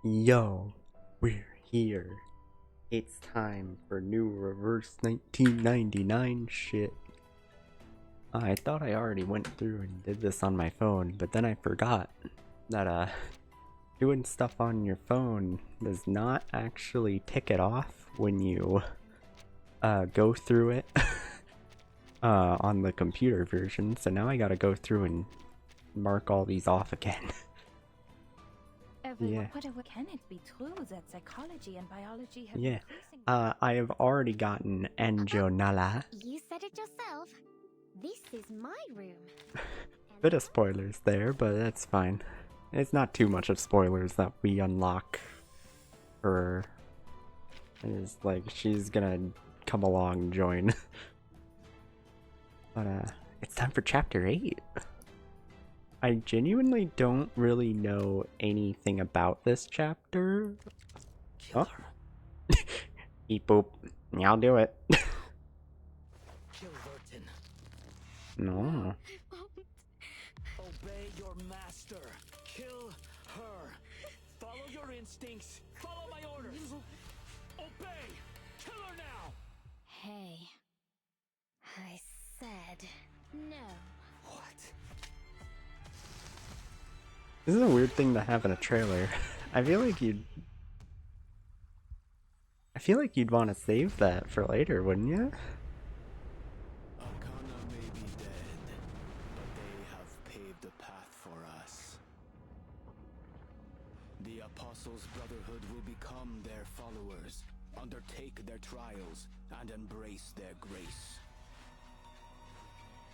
Yo, we're here. It's time for new reverse 1999 shit. I thought I already went through and did this on my phone, but then I forgot that doing stuff on your phone does not actually tick it off when you go through it on the computer version. So now I gotta go through and mark all these off again. Yeah. Whatever can it be true that psychology and biology have Yeah. increasingly... I have already gotten Anjonala. You said it yourself. This is my room. Bit of spoilers there, but that's fine. It's not too much of spoilers that we unlock her. It's like she's gonna come along and join. But it's time for chapter 8. I genuinely don't really know anything about this chapter. Oh. Eep boop. I'll do it. Kill Vertin. No. Obey your master. Kill her. Follow your instincts. Follow my orders. Obey. Kill her now. Hey. I said no. What? This is a weird thing to have in a trailer. I feel like you'd want to save that for later, wouldn't you? Arcana may be dead, but they have paved the path for us. The Apostles' Brotherhood will become their followers, undertake their trials, and embrace their grace.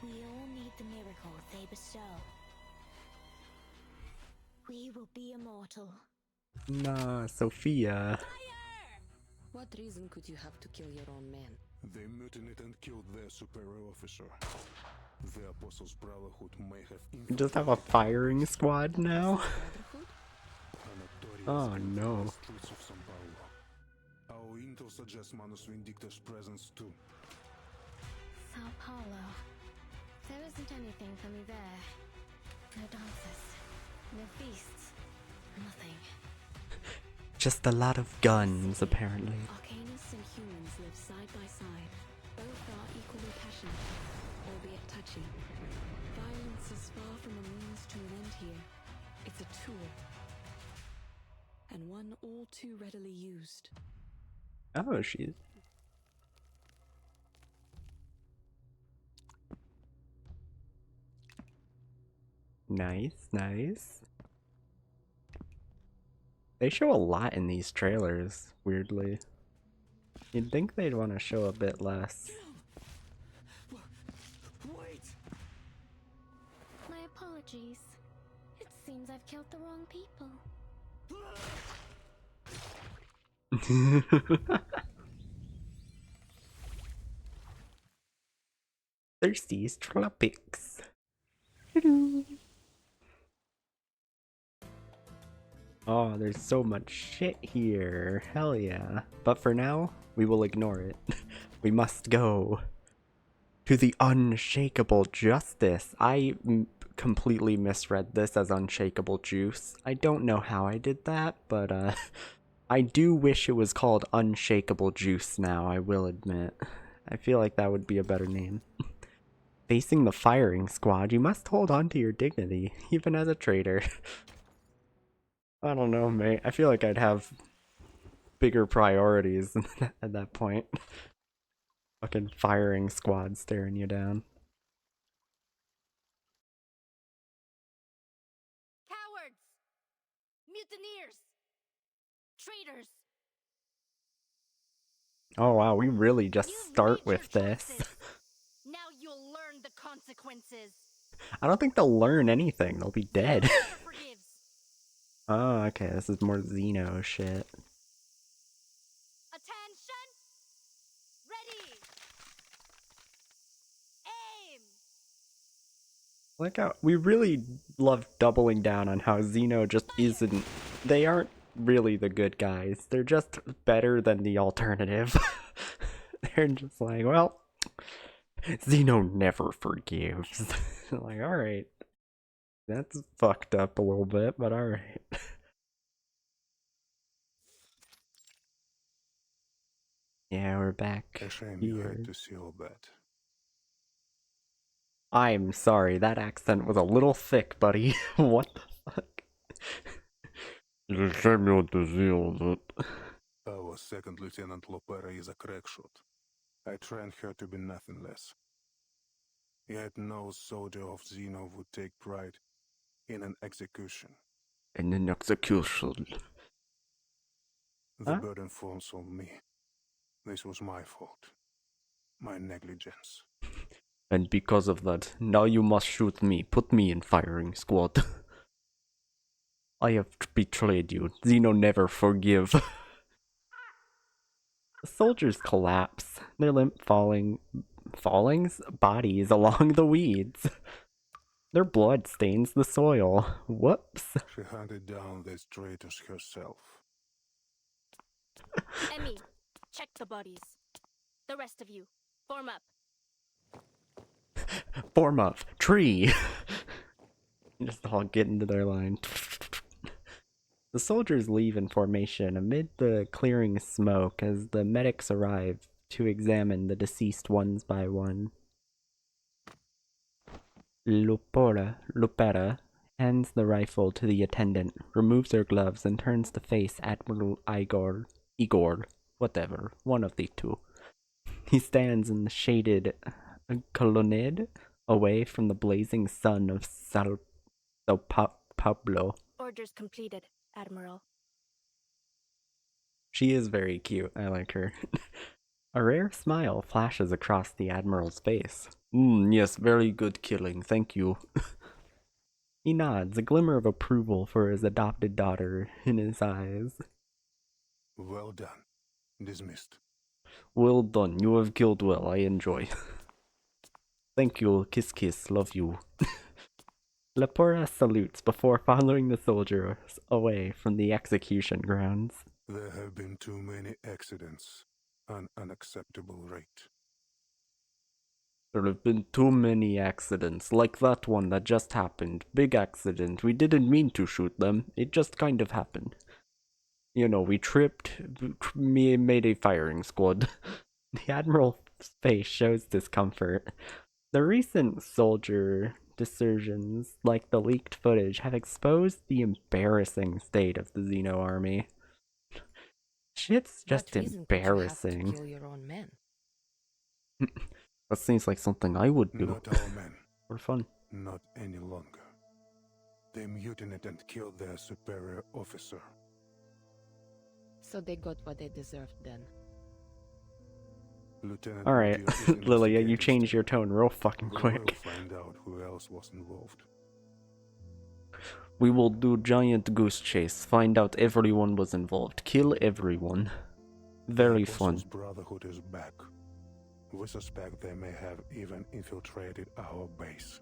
We all need the miracles they bestow. We will be immortal. Nah, Sophia. What reason could you have to kill your own men? They mutinied and killed their superior officer. The Apostles' Brotherhood may have You just have a firing squad now? Brotherhood? Oh, no. Streets of São Paulo. Our intel suggests Manus Vindicta's presence too. Sao Paulo. There isn't anything for me there. No dances. No feasts. Nothing. Just a lot of guns, apparently. Arcanus and humans live side by side. Both are equally passionate, albeit touchy. Violence is far from a means to an end here. It's a tool. And one all too readily used. Oh, she's... Nice, nice. They show a lot in these trailers, weirdly. You'd think they'd want to show a bit less. Wait! My apologies. It seems I've killed the wrong people. Thirsty's Tropics. Oh, there's so much shit here. Hell yeah. But for now, we will ignore it. We must go to the Unshakable Justice. I completely misread this as Unshakable Juice. I don't know how I did that, but I do wish it was called Unshakable Juice now, I will admit. I feel like that would be a better name. Facing the firing squad, you must hold on to your dignity, even as a traitor. I don't know, mate. I feel like I'd have bigger priorities at that point. Fucking firing squad staring you down. Cowards! Mutineers! Traitors! Oh wow, we really just You've start made your with this. choices. Now you'll learn the consequences. I don't think they'll learn anything. They'll be dead. Never forgives. Oh, okay. This is more Xeno shit. Attention! Ready! Aim! Like how we really love doubling down on how Xeno just isn't. They aren't really the good guys. They're just better than the alternative. They're just like, well, Xeno never forgives. Like, alright. That's fucked up a little bit, but alright. Yeah, we're back A shame you here. had to see all that. I'm sorry, that accent was a little thick, buddy. What the fuck? It's a shame you had to see all that. Our second Lieutenant Lopera is a crackshot. I trained her to be nothing less. Yet no soldier of Xeno would take pride in an execution. And an execution. The Huh? burden falls on me. This was my fault. My negligence. And because of that, now you must shoot me. Put me in firing squad. I have betrayed you. Xeno never forgive. The soldiers collapse, their limp fallings bodies along the weeds. Their blood stains the soil. Whoops. She hunted down these traitors herself. Emmy, check the bodies. The rest of you, form up. Form up. Tree. Just all get into their line. The soldiers leave in formation amid the clearing smoke as the medics arrive to examine the deceased ones by one. Lupera hands the rifle to the attendant, removes her gloves, and turns to face Admiral Igor, whatever, one of the two. He stands in the shaded colonnade away from the blazing sun of Sao Pablo. Orders completed, Admiral. She is very cute. I like her. A rare smile flashes across the Admiral's face. Yes, very good killing, thank you. He nods, a glimmer of approval for his adopted daughter in his eyes. Well done. Dismissed. Well done, you have killed well, I enjoy. Thank you, kiss kiss, love you. Lepora salutes before following the soldiers away from the execution grounds. There have been too many accidents. An unacceptable rate. There have been too many accidents, like that one that just happened. Big accident. We didn't mean to shoot them. It just kind of happened. You know, we tripped, made a firing squad. The Admiral's face shows discomfort. The recent soldier desertions, like the leaked footage, have exposed the embarrassing state of the Xeno army. Shit's just What reason could you have to embarrassing. kill your own men? That seems like something I would do Not our men. for fun. Not any longer. They mutinied and killed their superior officer. So they got what they deserved then. Lieutenant Alright, Woodyer is Lilia, you investigating changed still. your tone real fucking We quick. will find out who else was involved. We will do giant goose chase, find out everyone was involved, kill everyone. Very The fun. Apostles' Brotherhood is back. We suspect they may have even infiltrated our base.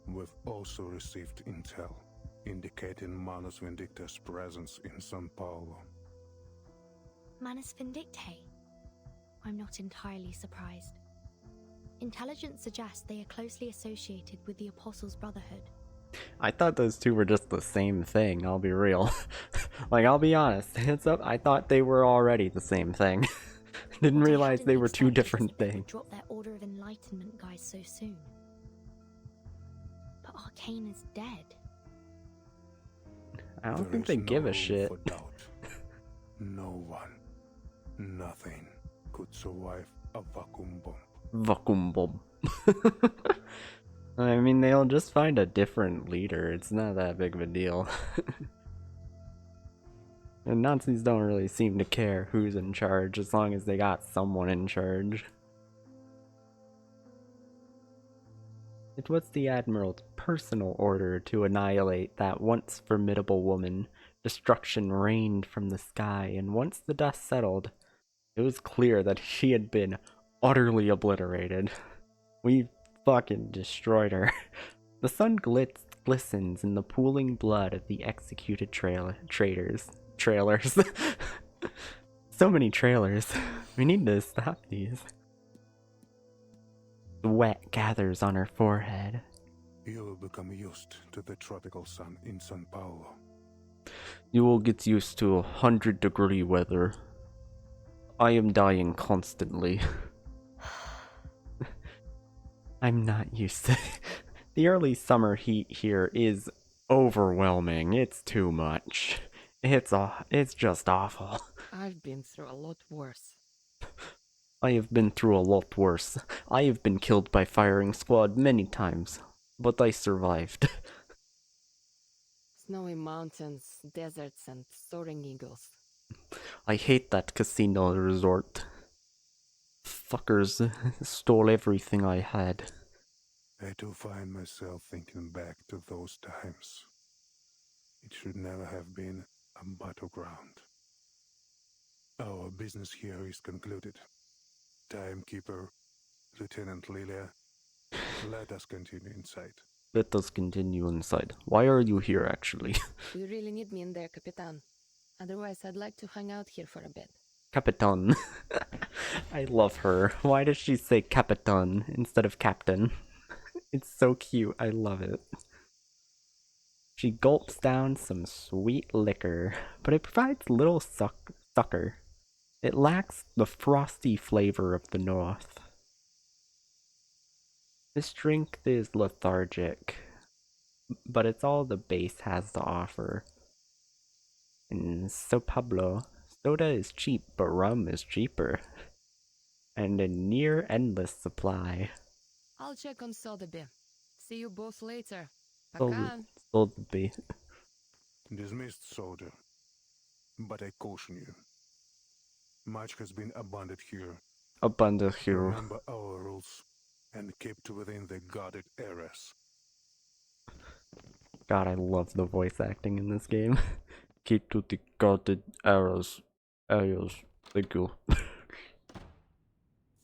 We've also received intel indicating Manus Vindicta's presence in San Paulo. Manus Vindictae? I'm not entirely surprised. Intelligence suggests they are closely associated with the Apostles' Brotherhood. I thought those two were just the same thing, I'll be real. Like, I'll be honest, hands up, I thought they were already the same thing. Didn't What I realize they hadn't were two expected is different that they would things. drop their Order of Enlightenment guys so soon. But Arcane is dead. I don't There think is they no give a room shit. for doubt. No one, nothing could survive a vacuum bomb. Vacuum bomb. I mean, they'll just find a different leader. It's not that big of a deal. And Nazis don't really seem to care who's in charge as long as they got someone in charge. It was the Admiral's personal order to annihilate that once formidable woman. Destruction rained from the sky, and once the dust settled, it was clear that she had been utterly obliterated. We fucking destroyed her. The sun glistens in the pooling blood of the executed traitors. Trailers. So many trailers. We need to stop these. Sweat gathers on her forehead. You will become used to the tropical sun in San Paulo. You will get used to 100-degree weather. I am dying constantly. I'm not used to the early summer heat here is overwhelming. It's too much. It's just awful. I've been through a lot worse. I have been through a lot worse. I have been killed by firing squad many times, but I survived. Snowy mountains, deserts, and soaring eagles. I hate that casino resort. Fuckers stole everything I had. I do find myself thinking back to those times. It should never have been a battleground. Our business here is concluded. Timekeeper, Lieutenant Lilia, let us continue inside. Let us continue inside. Why are you here, actually? You really need me in there, Capitan. Otherwise, I'd like to hang out here for a bit. Capitan. I love her. Why does she say Capitan instead of Captain? It's so cute. I love it. She gulps down some sweet liquor, but it provides little sucker. It lacks the frosty flavor of the north. This drink is lethargic, but it's all the base has to offer. And so Pablo, soda is cheap, but rum is cheaper. And a near endless supply. I'll check on Sotheby. See you both later. Sol- Пока. Sotheby. Dismissed, soldier. But I caution you. Much has been abundant here. Abundant hero. Remember our rules and keep to within the guarded areas. God, I love the voice acting in this game. Keep to the guarded areas. Thank you.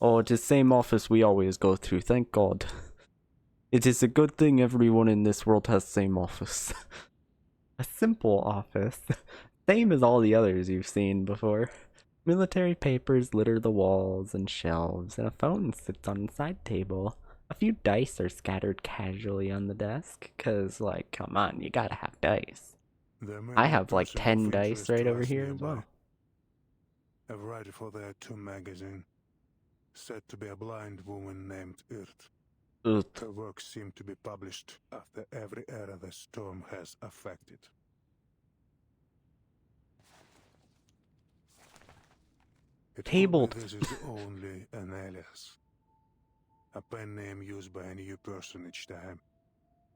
Oh, it's the same office we always go to, thank God. It is a good thing everyone in this world has the same office. A simple office. Same as all the others you've seen before. Military papers litter the walls and shelves, and a phone sits on the side table. A few dice are scattered casually on the desk, cause, like, come on, you gotta have dice. I have like 10 dice right over here as well. A writer for their two magazine, said to be a blind woman named Urt. Her works seem to be published after every era the storm has affected. Tabled. This is only an alias. A pen name used by a new person each time.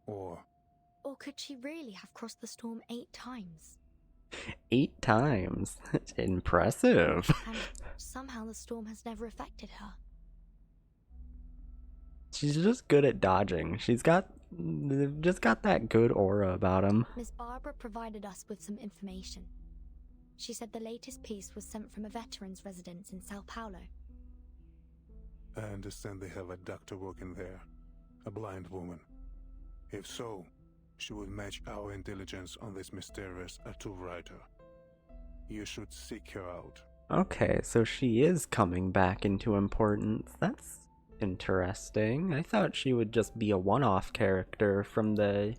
Or could she really have crossed the storm 8 times? 8 times? Impressive. And somehow the storm has never affected her. She's just good at dodging. Just got that good aura about him. Miss Barbara provided us with some information. She said the latest piece was sent from a veteran's residence in Sao Paulo. I understand they have a doctor working there, a blind woman. If so, she would match our intelligence on this mysterious tattoo writer. You should seek her out. Okay, so she is coming back into importance. That's interesting. I thought she would just be a one-off character from the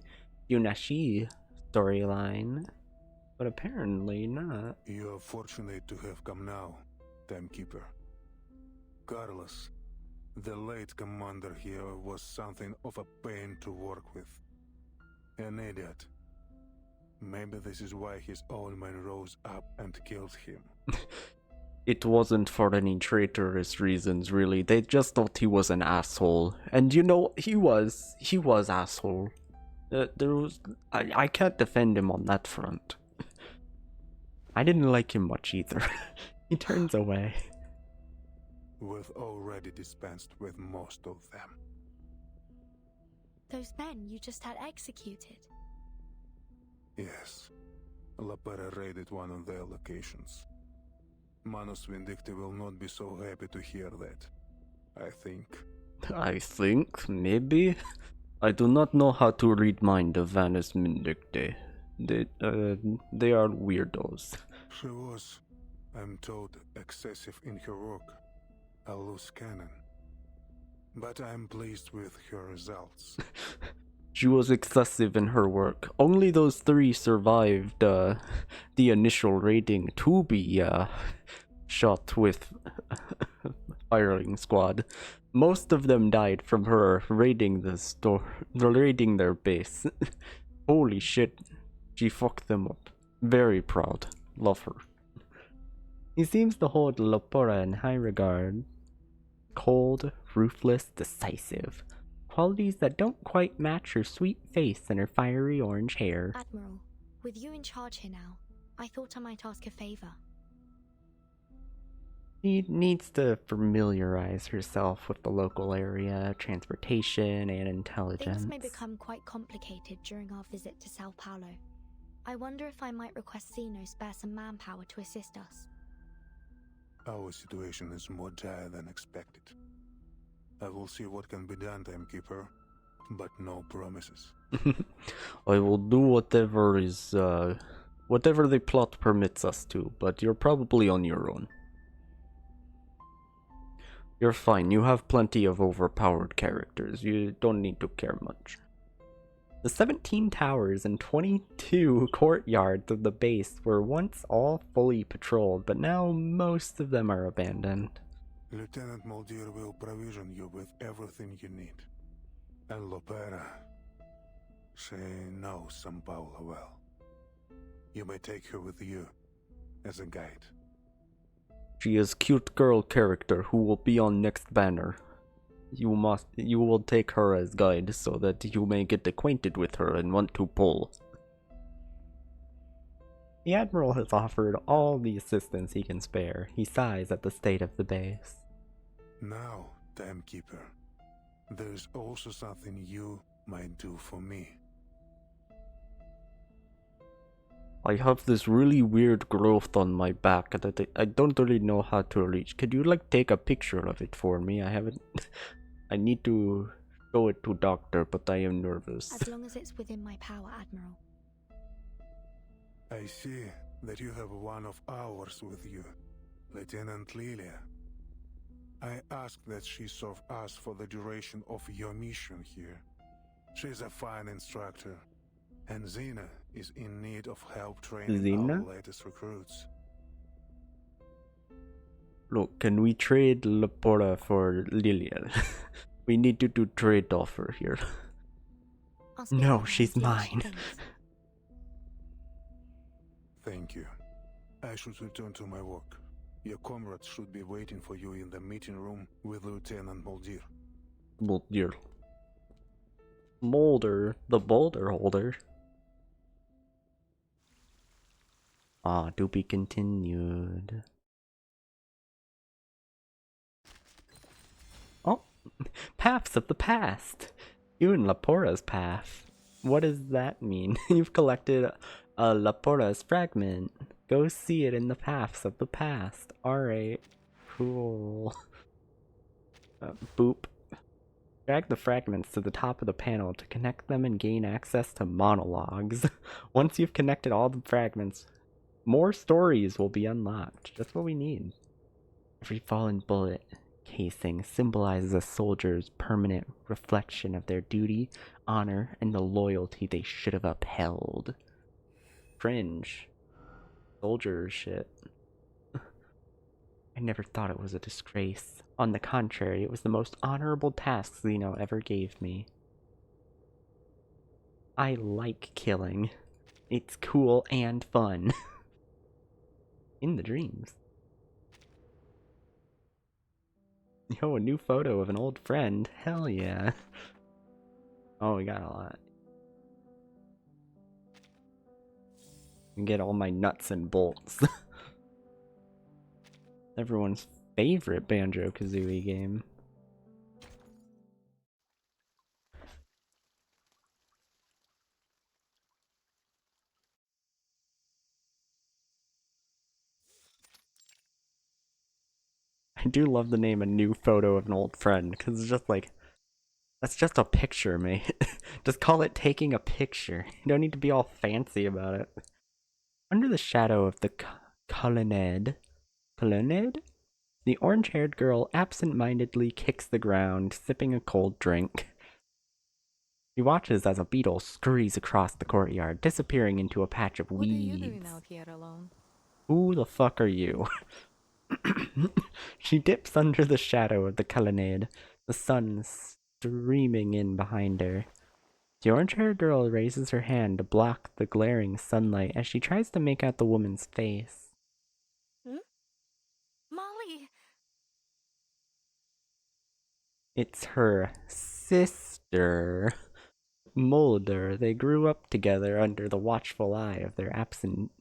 Yunashi storyline, but apparently not. You are fortunate to have come now, Timekeeper. Carlos, the late commander here, was something of a pain to work with. An idiot. Maybe this is why his own men rose up and killed him. It wasn't for any traitorous reasons, really. They just thought he was an asshole. And you know, he was asshole. I can't defend him on that front. I didn't like him much either. He turns away. We've already dispensed with most of them. Those men you just had executed. Yes. La Pera raided one of their locations. Manus Vindicta will not be so happy to hear that, I think. I think, maybe? I do not know how to read mind of Manus Vindicta. They are weirdos. She was, I'm told, excessive in her work. A loose cannon. But I'm pleased with her results. She was excessive in her work. Only those 3 survived the initial raiding. To be shot with firing squad. Most of them died from her raiding raiding their base. Holy shit, she fucked them up. Very proud. Love her. He seems to hold Lepora in high regard. Cold, ruthless, decisive. Qualities that don't quite match her sweet face and her fiery orange hair. Admiral, with you in charge here now, I thought I might ask a favor. She needs to familiarize herself with the local area, transportation, and intelligence. Things may become quite complicated during our visit to Sao Paulo. I wonder if I might request Zeno spare some manpower to assist us. Our situation is more dire than expected. I will see what can be done, Timekeeper, but no promises. I will do whatever is, whatever the plot permits us to, but you're probably on your own. You're fine, you have plenty of overpowered characters, you don't need to care much. The 17 towers and 22 courtyards of the base were once all fully patrolled, but now most of them are abandoned. Lieutenant Muldir will provision you with everything you need. And Lopera, she knows São Paulo well. You may take her with you as a guide. She is cute girl character who will be on next banner. You will take her as guide so that you may get acquainted with her and want to pull. The Admiral has offered all the assistance he can spare. He sighs at the state of the base. Now, Timekeeper, there's also something you might do for me. I have this really weird growth on my back that I don't really know how to reach. Could you like take a picture of it for me? I haven't... I need to show it to doctor, but I am nervous. As long as it's within my power, Admiral. I see that you have one of ours with you, Lieutenant Lilia. I ask that she serve us for the duration of your mission here. She's a fine instructor, and Xena is in need of help training our latest recruits. Look, can we trade Lepora for Lilia? We need to do trade offer here. No, she's mine. Thank you. I should return to my work. Your comrades should be waiting for you in the meeting room with Lieutenant Muldir. Muldir. Mulder, the boulder holder. To be continued. Oh, Paths of the Past. You and Lepora's path. What does that mean? You've collected a Lepora's fragment. Go see it in the Paths of the Past. Alright, cool. Boop. Drag the fragments to the top of the panel to connect them and gain access to monologues. Once you've connected all the fragments, more stories will be unlocked. Just what we need. Every fallen bullet casing symbolizes a soldier's permanent reflection of their duty, honor, and the loyalty they should have upheld. Cringe. Soldier shit. I never thought it was a disgrace. On the contrary, it was the most honorable task Zeno ever gave me. I like killing. It's cool and fun. In the dreams. Yo, a new photo of an old friend. Hell yeah. Oh, we got a lot. And get all my nuts and bolts. Everyone's favorite Banjo-Kazooie game. I do love the name A New Photo of an Old Friend, because it's just like, that's just a picture, mate. Just call it taking a picture. You don't need to be all fancy about it. Under the shadow of the colonnade, the orange-haired girl absent-mindedly kicks the ground, sipping a cold drink. She watches as a beetle scurries across the courtyard, disappearing into a patch of What are weeds. you doing out here alone? Who the fuck are you? She dips under the shadow of the colonnade, the sun streaming in behind her. The orange-haired girl raises her hand to block the glaring sunlight as she tries to make out the woman's face. Molly! It's her sister, Mulder. They grew up together under the watchful eye of their absent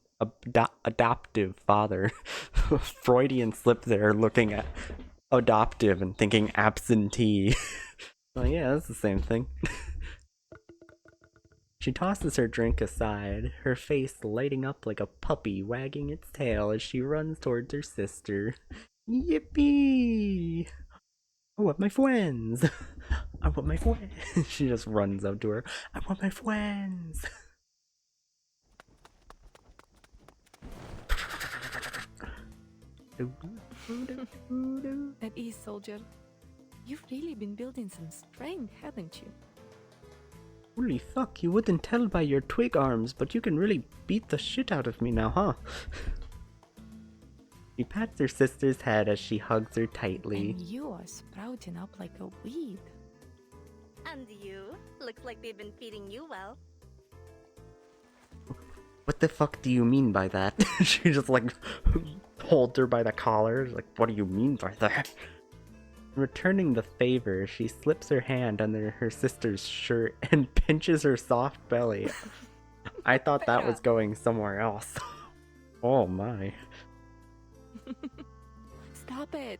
adoptive father. Freudian slip there, looking at adoptive and thinking absentee. Well, yeah, that's the same thing. She tosses her drink aside, her face lighting up like a puppy wagging its tail as she runs towards her sister. Yippee! I want my friends! I want my friends! She just runs up to her. I want my friends! At ease, soldier. You've really been building some strength, haven't you? Holy fuck, you wouldn't tell by your twig arms, but you can really beat the shit out of me now, huh? She pats her sister's head as she hugs her tightly. And you are sprouting up like a weed. And you? Looks like they've been feeding you well. What the fuck do you mean by that? She just like holds her by the collar. Like, what do you mean by that? Returning the favor, she slips her hand under her sister's shirt and pinches her soft belly. I thought that was going somewhere else. Oh my. Stop it.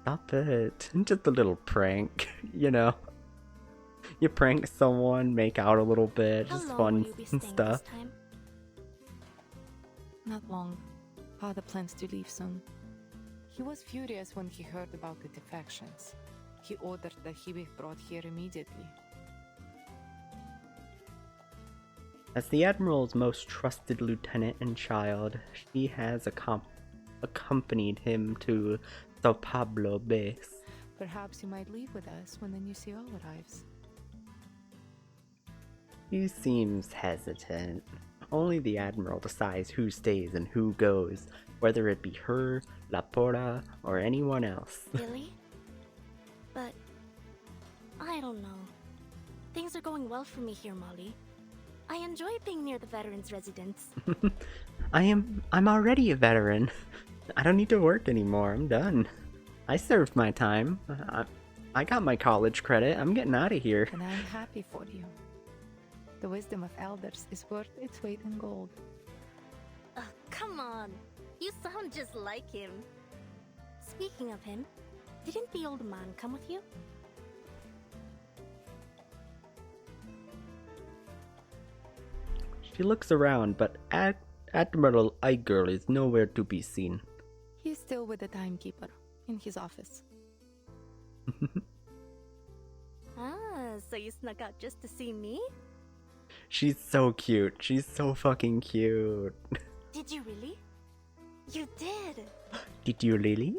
Stop it. Just a little prank, you know. You prank someone, make out a little bit, just How long fun will you be and staying stuff. this time? Not long. Father plans to leave soon. He was furious when he heard about the defections. He ordered that he be brought here immediately. As the Admiral's most trusted lieutenant and child, she has accompanied him to Sao Pablo base. Perhaps you might leave with us when the new CO arrives. He seems hesitant. Only the Admiral decides who stays and who goes, whether it be her, La Porta, or anyone else. Really? But I don't know. Things are going well for me here, Molly. I enjoy being near the veterans' residence. I'm already a veteran. I don't need to work anymore. I'm done. I served my time. I got my college credit. I'm getting out of here. And I'm happy for you. The wisdom of elders is worth its weight in gold. Oh, come on. You sound just like him. Speaking of him, didn't the old man come with you? She looks around, but Admiral Iger is nowhere to be seen. He's still with the timekeeper in his office. Ah, so you snuck out just to see me? She's so cute. She's so fucking cute. Did you really? You did! Did you really?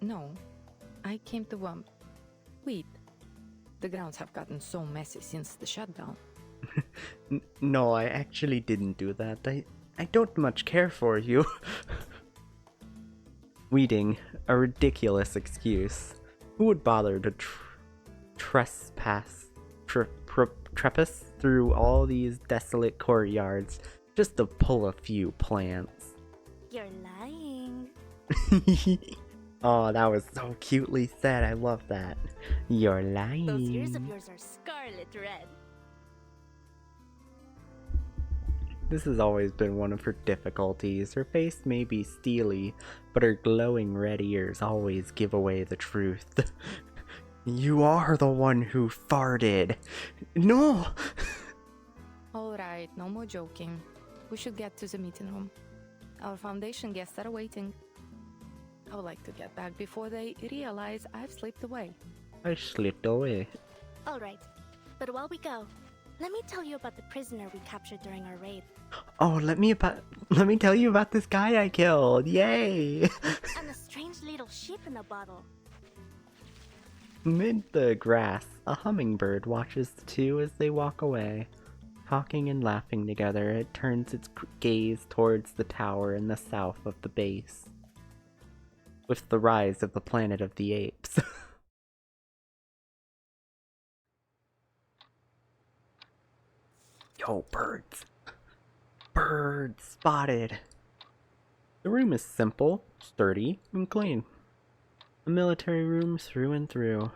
No. I came to, wait. The grounds have gotten so messy since the shutdown. No, I actually didn't do that. I don't much care for you. Weeding, a ridiculous excuse. Who would bother to trespass, trepass through all these desolate courtyards just to pull a few plants? You're lying. Oh, that was so cutely said. I love that. You're lying. Those ears of yours are scarlet red. This has always been one of her difficulties. Her face may be steely, but her glowing red ears always give away the truth. You are the one who farted. No! Alright, no more joking. We should get to the meeting room. Our Foundation guests are waiting. I would like to get back before they realize I've slipped away. I slipped away. Alright, but while we go, let me tell you about the prisoner we captured during our raid. Oh, let me tell you about this guy I killed. Yay! And the strange little sheep in the bottle. Amid the grass, a hummingbird watches the two as they walk away. Talking and laughing together, it turns its gaze towards the tower in the south of the base. With the rise of the Planet of the Apes. Yo, birds. Birds spotted. The room is simple, sturdy, and clean. A military room through and through.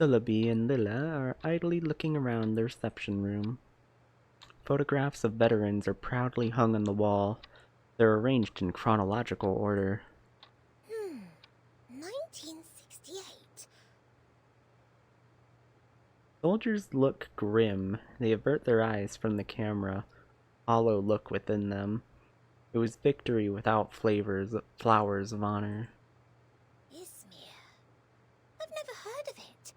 Lullaby and Lila are idly looking around the reception room. Photographs of veterans are proudly hung on the wall. They're arranged in chronological order. 1968. Soldiers look grim. They avert their eyes from the camera. Hollow look within them. It was victory without flowers of honor. Izmir. I've never heard of it.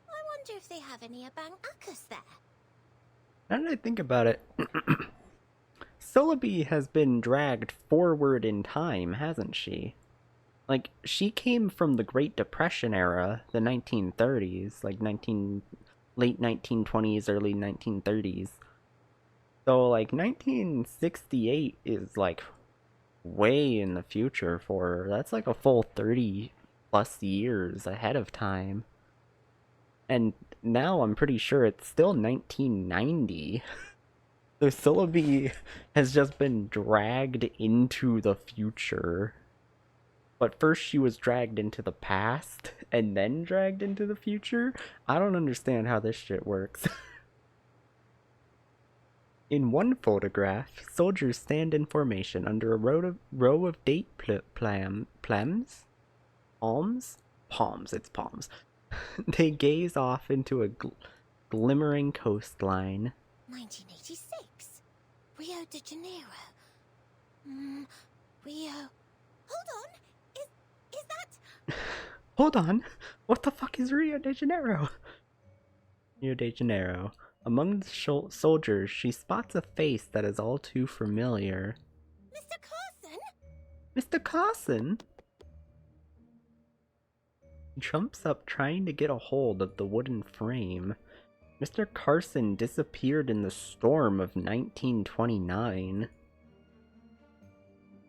I wonder if they have any Abang Akkas there. Now that I think about it, Celebi has been dragged forward in time, hasn't she? Like, she came from the Great Depression era, the 1930s, like late 1920s, early 1930s. So, like, 1968 is, like, way in the future for her. That's like a full 30 plus years ahead of time. And now I'm pretty sure it's still 1990. So Celebi has just been dragged into the future. But first she was dragged into the past, and then dragged into the future? I don't understand how this shit works. In one photograph, soldiers stand in formation under a row of date palms? Palms, it's palms. They gaze off into a glimmering coastline. 1986. Rio de Janeiro. Rio. Hold on. Is that... Hold on. What the fuck is Rio de Janeiro? Rio de Janeiro. Among the soldiers, she spots a face that is all too familiar. Mr. Carson? Mr. Carson? He jumps up trying to get a hold of the wooden frame. Mr. Carson disappeared in the storm of 1929.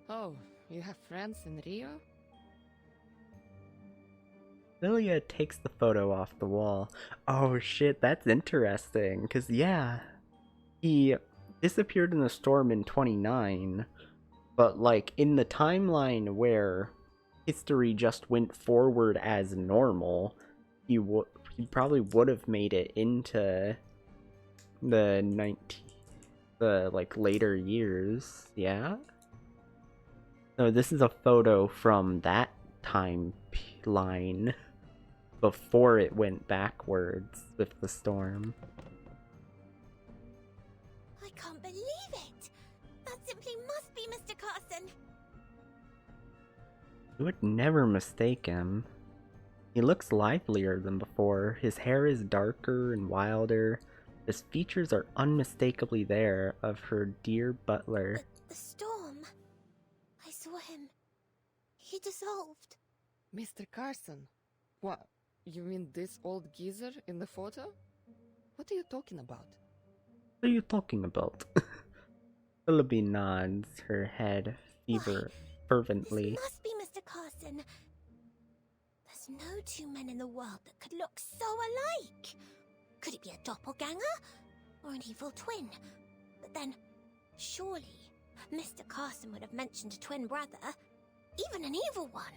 Oh, you have friends in Rio? Lilia takes the photo off the wall. Oh shit, that's interesting, cause yeah, he disappeared in the storm in 29, but like in the timeline where history just went forward as normal, he probably would have made it into the like later years, yeah? So this is a photo from that timeline before it went backwards with the storm. I can't believe it. That simply must be Mr. Carson. You would never mistake him. He looks livelier than before. His hair is darker and wilder. His features are unmistakably there of her dear butler. The storm. I saw him. He dissolved. Mr. Carson? What? You mean this old geezer in the photo? What are you talking about? What are you talking about? Willoughby nods her head fervently. This must be Mr. Carson. There's no two men in the world that could look so alike. Could it be a doppelganger? Or an evil twin? But then, surely, Mr. Carson would have mentioned a twin brother. Even an evil one.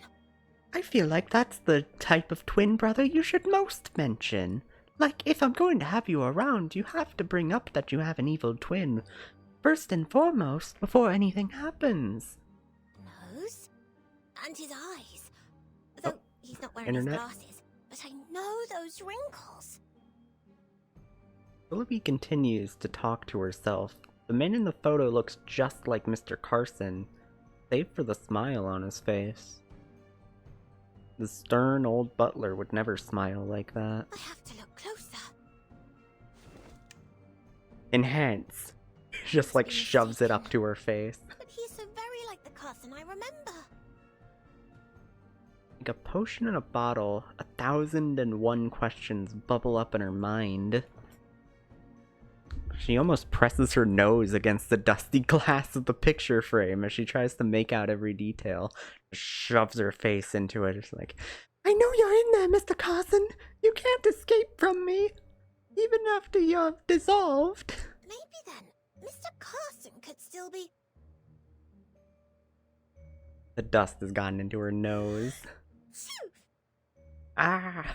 I feel like that's the type of twin brother you should most mention. Like, if I'm going to have you around, you have to bring up that you have an evil twin. First and foremost, before anything happens. Nose? And his eyes. Though he's not wearing Internet? his glasses. But I know those wrinkles. Willoughby continues to talk to herself. The man in the photo looks just like Mr. Carson, save for the smile on his face. The stern old butler would never smile like that. I have to look closer. Enhance. Just like shoves it up to her face. But he's so very like the Carson I remember. Like a potion in a bottle, 1,001 questions bubble up in her mind. She almost presses her nose against the dusty glass of the picture frame as she tries to make out every detail. Shoves her face into it. It's like, I know you're in there, Mr. Carson. You can't escape from me, even after you're dissolved. Maybe then, Mr. Carson could still be. The dust has gotten into her nose. Phew! Ah!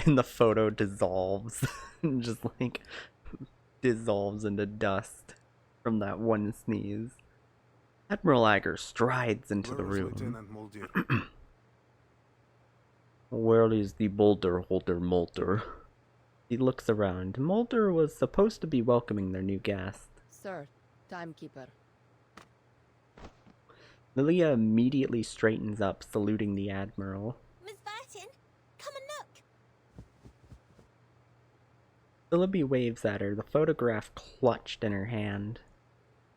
And the photo dissolves. Just like dissolves into dust from that one sneeze. Admiral Ager strides into the Where is room. Lieutenant Mulder? Where is the boulder holder, Mulder? He looks around. Mulder was supposed to be welcoming their new guest. Sir, timekeeper. Lilia immediately straightens up, saluting the Admiral. Miss Burton, come and look. Philippi waves at her, the photograph clutched in her hand.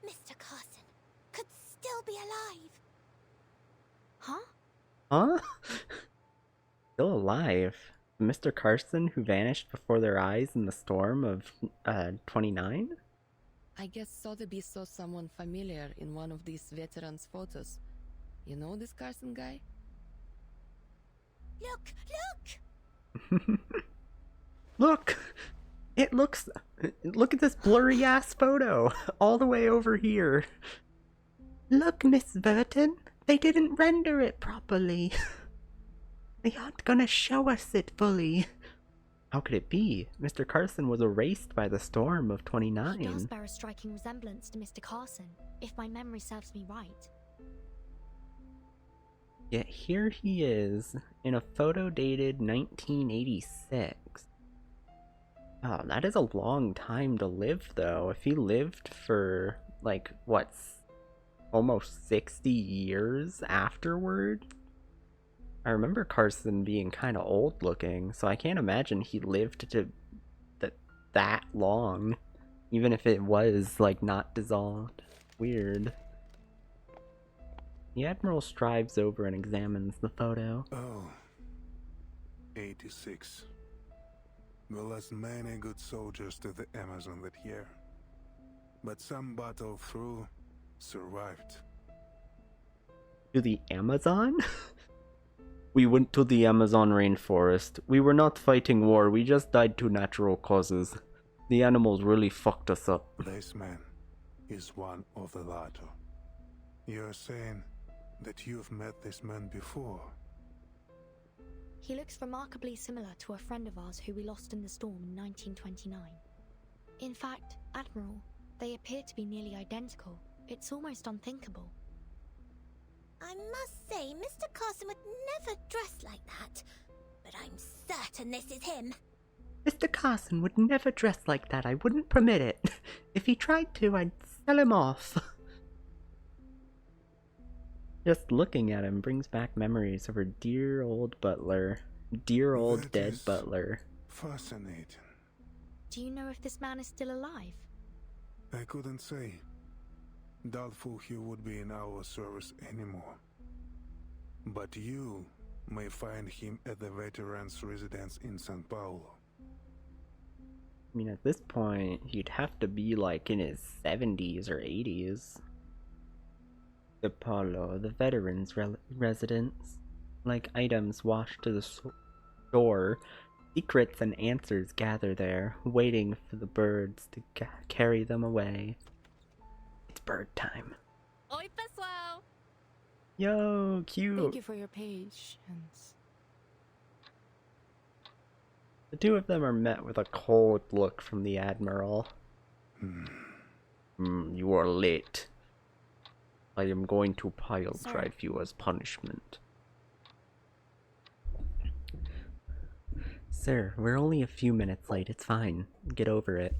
Mr. Carson could still be alive. Huh? Huh? Still alive? Mr. Carson, who vanished before their eyes in the storm of 29? I guess Sotheby saw someone familiar in one of these veterans' photos. You know this Carson guy? Look, look! Look! Look at this blurry ass photo! All the way over here. Look, Miss Burton! They didn't render it properly. They aren't gonna show us it fully. How could it be? Mr. Carson was erased by the storm of He 29. does bear a striking resemblance to Mr. Carson, if my memory serves me right. Yet here he is, in a photo dated 1986. Oh, that is a long time to live, though. If he lived for, like, almost 60 years afterward? I remember Carson being kind of old looking, so I can't imagine he lived to that long. Even if it was, like, not dissolved. Weird. The Admiral strives over and examines the photo. Oh, 86. We lost many good soldiers to the Amazon that year. But some battled through, survived. To the Amazon? We went to the Amazon rainforest. We were not fighting war, we just died to natural causes. The animals really fucked us up. This man is one of the latter. You're saying that you've met this man before? He looks remarkably similar to a friend of ours who we lost in the storm in 1929. In fact, Admiral, they appear to be nearly identical. It's almost unthinkable. I must say, Mr. Carson would never dress like that. But I'm certain this is him. Mr. Carson would never dress like that. I wouldn't permit it. If he tried to, I'd sell him off. Just looking at him brings back memories of her dear old butler. Dear old That dead is butler. Fascinating. Do you know if this man is still alive? I couldn't say. Doubtful he would be in our service anymore. But you may find him at the veterans' residence in San Paulo. I mean, at this point, he'd have to be like in his 70s or 80s. Apollo, the veterans' residence. Like items washed to the shore, secrets and answers gather there, waiting for the birds to carry them away. It's bird time. Oi, pessoal! Yo, cute! Thank you for your patience. The two of them are met with a cold look from the Admiral. You are late. I am going to pile Sir. drive you as punishment. Sir, we're only a few minutes late. It's fine. Get over it.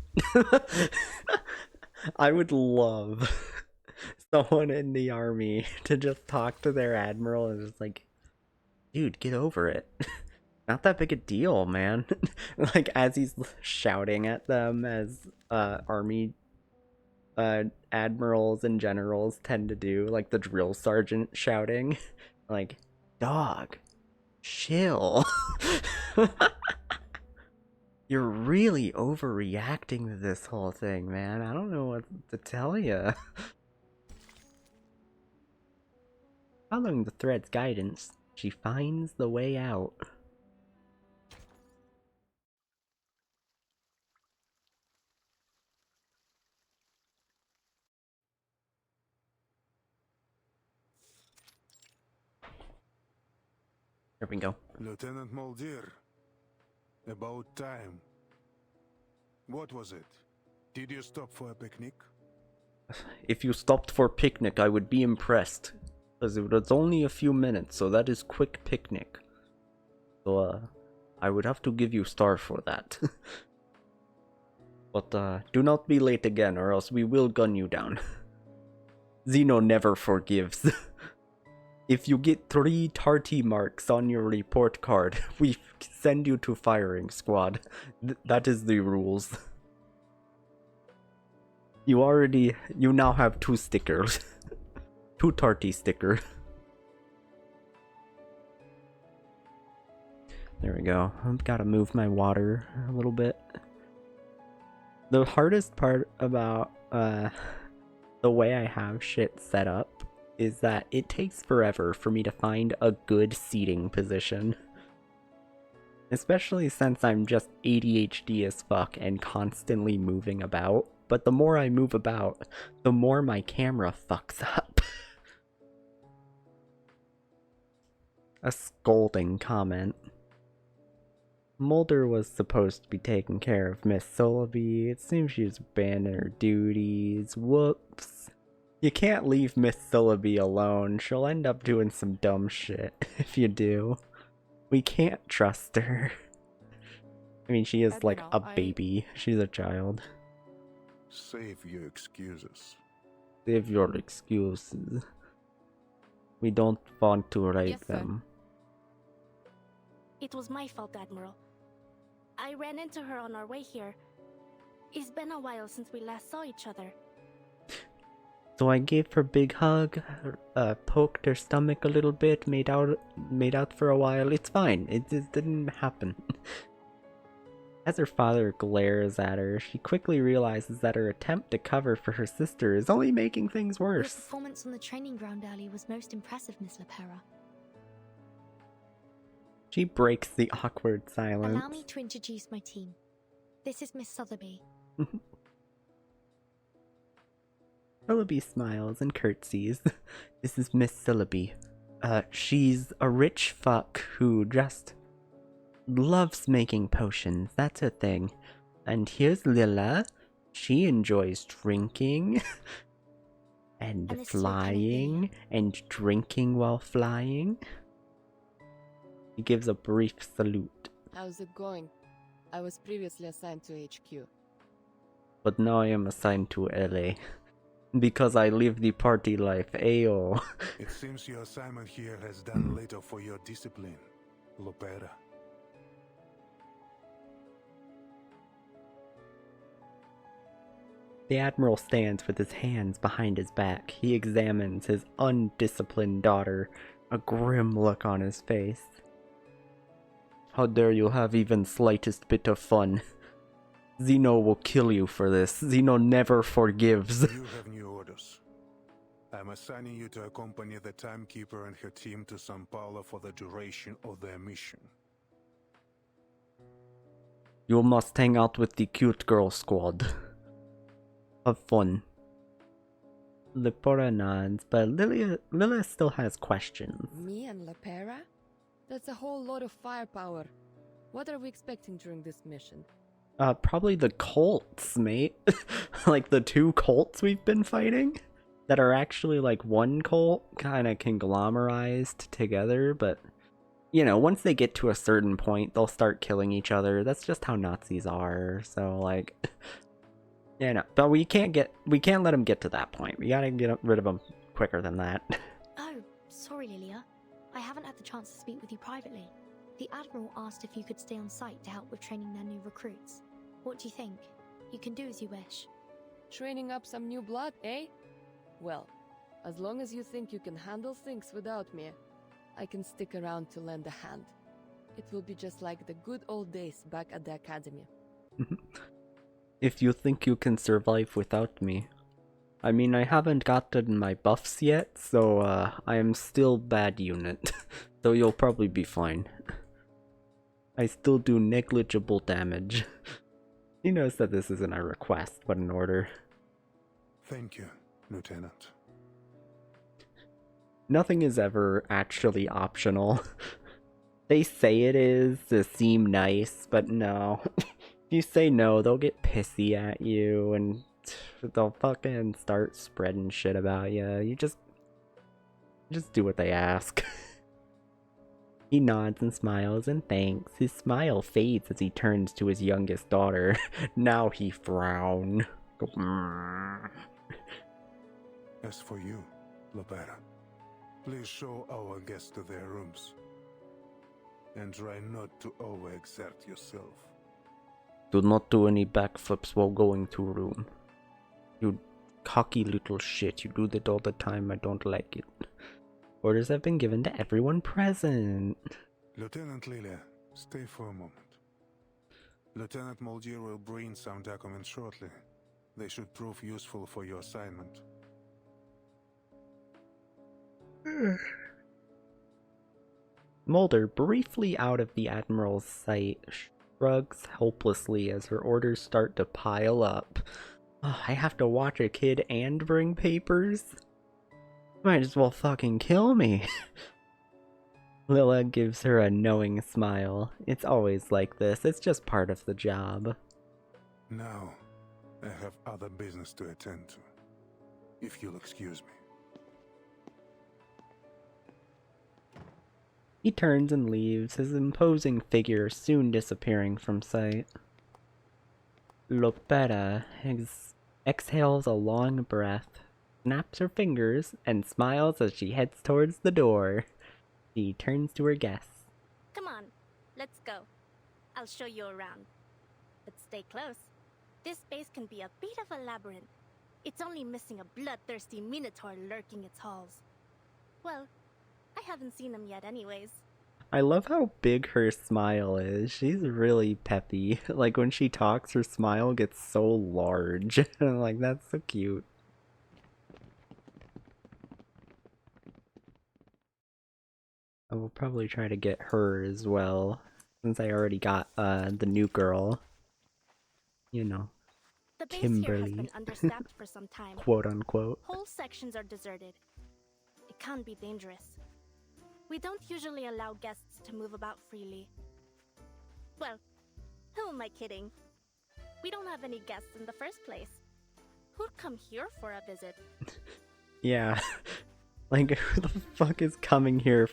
I would love someone in the army to just talk to their admiral and just like, dude, get over it. Not that big a deal, man. Like, as he's shouting at them, as army admirals and generals tend to do, like the drill sergeant shouting, like, dog, chill. You're really overreacting to this whole thing, man. I don't know what to tell you. Following the thread's guidance, she finds the way out. Here we go. Lieutenant Muldir. About time. What was it? Did you stop for a picnic? If you stopped for picnic, I would be impressed. Because it was only a few minutes, so that is quick picnic. So, I would have to give you star for that. But, do not be late again, or else we will gun you down. Xeno never forgives. If you get 3 tarty marks on your report card, we send you to firing squad. That is the rules. You now have 2 stickers. 2 tarty stickers. There we go. I've got to move my water a little bit. The hardest part about the way I have shit set up is that it takes forever for me to find a good seating position. Especially since I'm just ADHD as fuck and constantly moving about. But the more I move about, the more my camera fucks up. A scolding comment. Mulder was supposed to be taking care of Miss Sulliby. It seems she's abandoned her duties. Whoops. You can't leave Miss Sulliby alone. She'll end up doing some dumb shit if you do. We can't trust her. I mean, she is like a baby. She's a child. Save your excuses. Save your excuses. We don't want to rape Yes, sir. them. It was my fault, Admiral. I ran into her on our way here. It's been a while since we last saw each other. So I gave her a big hug, poked her stomach a little bit, made out for a while. It's fine. It just didn't happen. As her father glares at her, she quickly realizes that her attempt to cover for her sister is only making things Your worse. performance on the training ground early was most impressive, Miss Lepera. She breaks the awkward silence. Allow me to introduce my team. This is Miss Sotheby. Sillaby smiles and curtsies. This is Miss Sillaby. She's a rich fuck who just loves making potions. That's her thing. And here's Lilla. She enjoys drinking and And this is flying and drinking while flying. He gives a brief salute. How's it going? I was previously assigned to HQ. But now I am assigned to LA. Because I live the party life, ayo. It seems your assignment here has done little for your discipline, Lopera. The Admiral stands with his hands behind his back. He examines his undisciplined daughter, a grim look on his face. How dare you have even slightest bit of fun? Xeno will kill you for this. Xeno never forgives. You have new orders. I'm assigning you to accompany the Timekeeper and her team to Sao Paulo for the duration of their mission. You must hang out with the cute girl squad. Have fun. Lepora nods, but Lila still has questions. Me and Lepera? That's a whole lot of firepower. What are we expecting during this mission? Probably the cults, mate. Like the 2 cults we've been fighting that are actually like one cult, kind of conglomerized together, but you know, once they get to a certain point, they'll start killing each other. That's just how Nazis are. So like, yeah, no, but we can't let them get to that point. We gotta get rid of them quicker than that. Oh, sorry, Lilia. I haven't had the chance to speak with you privately. The Admiral asked if you could stay on site to help with training their new recruits. What do you think? You can do as you wish. Training up some new blood, eh? Well, as long as you think you can handle things without me, I can stick around to lend a hand. It will be just like the good old days back at the academy. If you think you can survive without me. I mean, I haven't gotten my buffs yet, so I am still bad unit, so you'll probably be fine. I still do negligible damage. He knows that this isn't a request, but an order. Thank you, Lieutenant. Nothing is ever actually optional. They say it is to seem nice, but no. If you say no, they'll get pissy at you and they'll fucking start spreading shit about you. You just do what they ask. He nods and smiles and thanks. His smile fades as he turns to his youngest daughter. Now he frowns. As for you, Lobera, please show our guests to their rooms. And try not to overexert yourself. Do not do any backflips while going to room. You cocky little shit. You do that all the time. I don't like it. Orders have been given to everyone present. Lieutenant Lilia, stay for a moment. Lieutenant Moldier will bring some documents shortly. They should prove useful for your assignment. Mulder, briefly out of the Admiral's sight, shrugs helplessly as her orders start to pile up. Oh, I have to watch a kid and bring papers? Might as well fucking kill me. Lilla gives her a knowing smile. It's always like this, it's just part of the job. Now, I have other business to attend to. If you'll excuse me. He turns and leaves, his imposing figure soon disappearing from sight. Lopera exhales a long breath, snaps her fingers, and smiles as she heads towards the door. She turns to her guests. Come on, let's go. I'll show you around. But stay close. This base can be a bit of a labyrinth. It's only missing a bloodthirsty minotaur lurking its halls. Well, I haven't seen him yet anyways. I love how big her smile is. She's really peppy. Like when she talks, her smile gets so large. I'm like, that's so cute. I will probably try to get her as well, since I already got the new girl. You know, The base Kimberly. here has been understaffed for some time. Quote unquote. Whole sections are deserted. It can be dangerous. We don't usually allow guests to move about freely. Well, who am I kidding? We don't have any guests in the first place. Who'd come here for a visit? Yeah. Like, who the fuck is coming here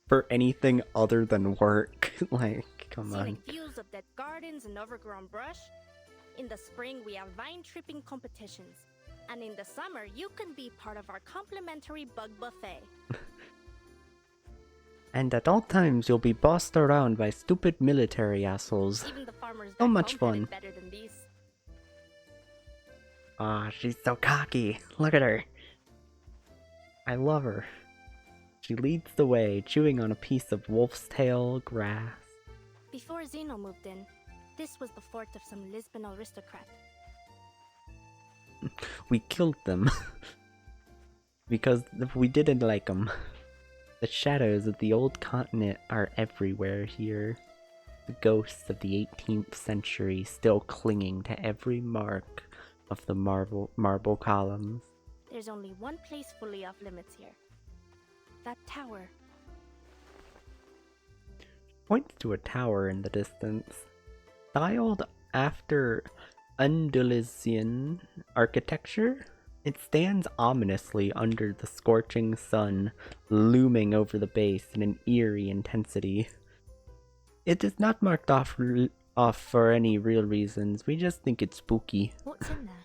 for anything other than work? Like, come on. Scenic views of dead gardens and overgrown brush. In the spring, we have vine-tripping competitions. And in the summer, you can be part of our complimentary bug buffet. And at all times, you'll be bossed around by stupid military assholes. Even the farmers So back much home had fun. it better than these. Ah, she's so cocky. Look at her. I love her. She leads the way, chewing on a piece of wolf's tail grass. Before Zeno moved in, this was the fort of some Lisbon aristocrat. We killed them. Because we didn't like them. The shadows of the old continent are everywhere here. The ghosts of the 18th century still clinging to every mark of the marble columns. There's only one place fully off limits here. That tower. Points to a tower in the distance. Styled after Andalusian architecture, it stands ominously under the scorching sun, looming over the base in an eerie intensity. It is not marked off for any real reasons, we just think it's spooky. What's in there?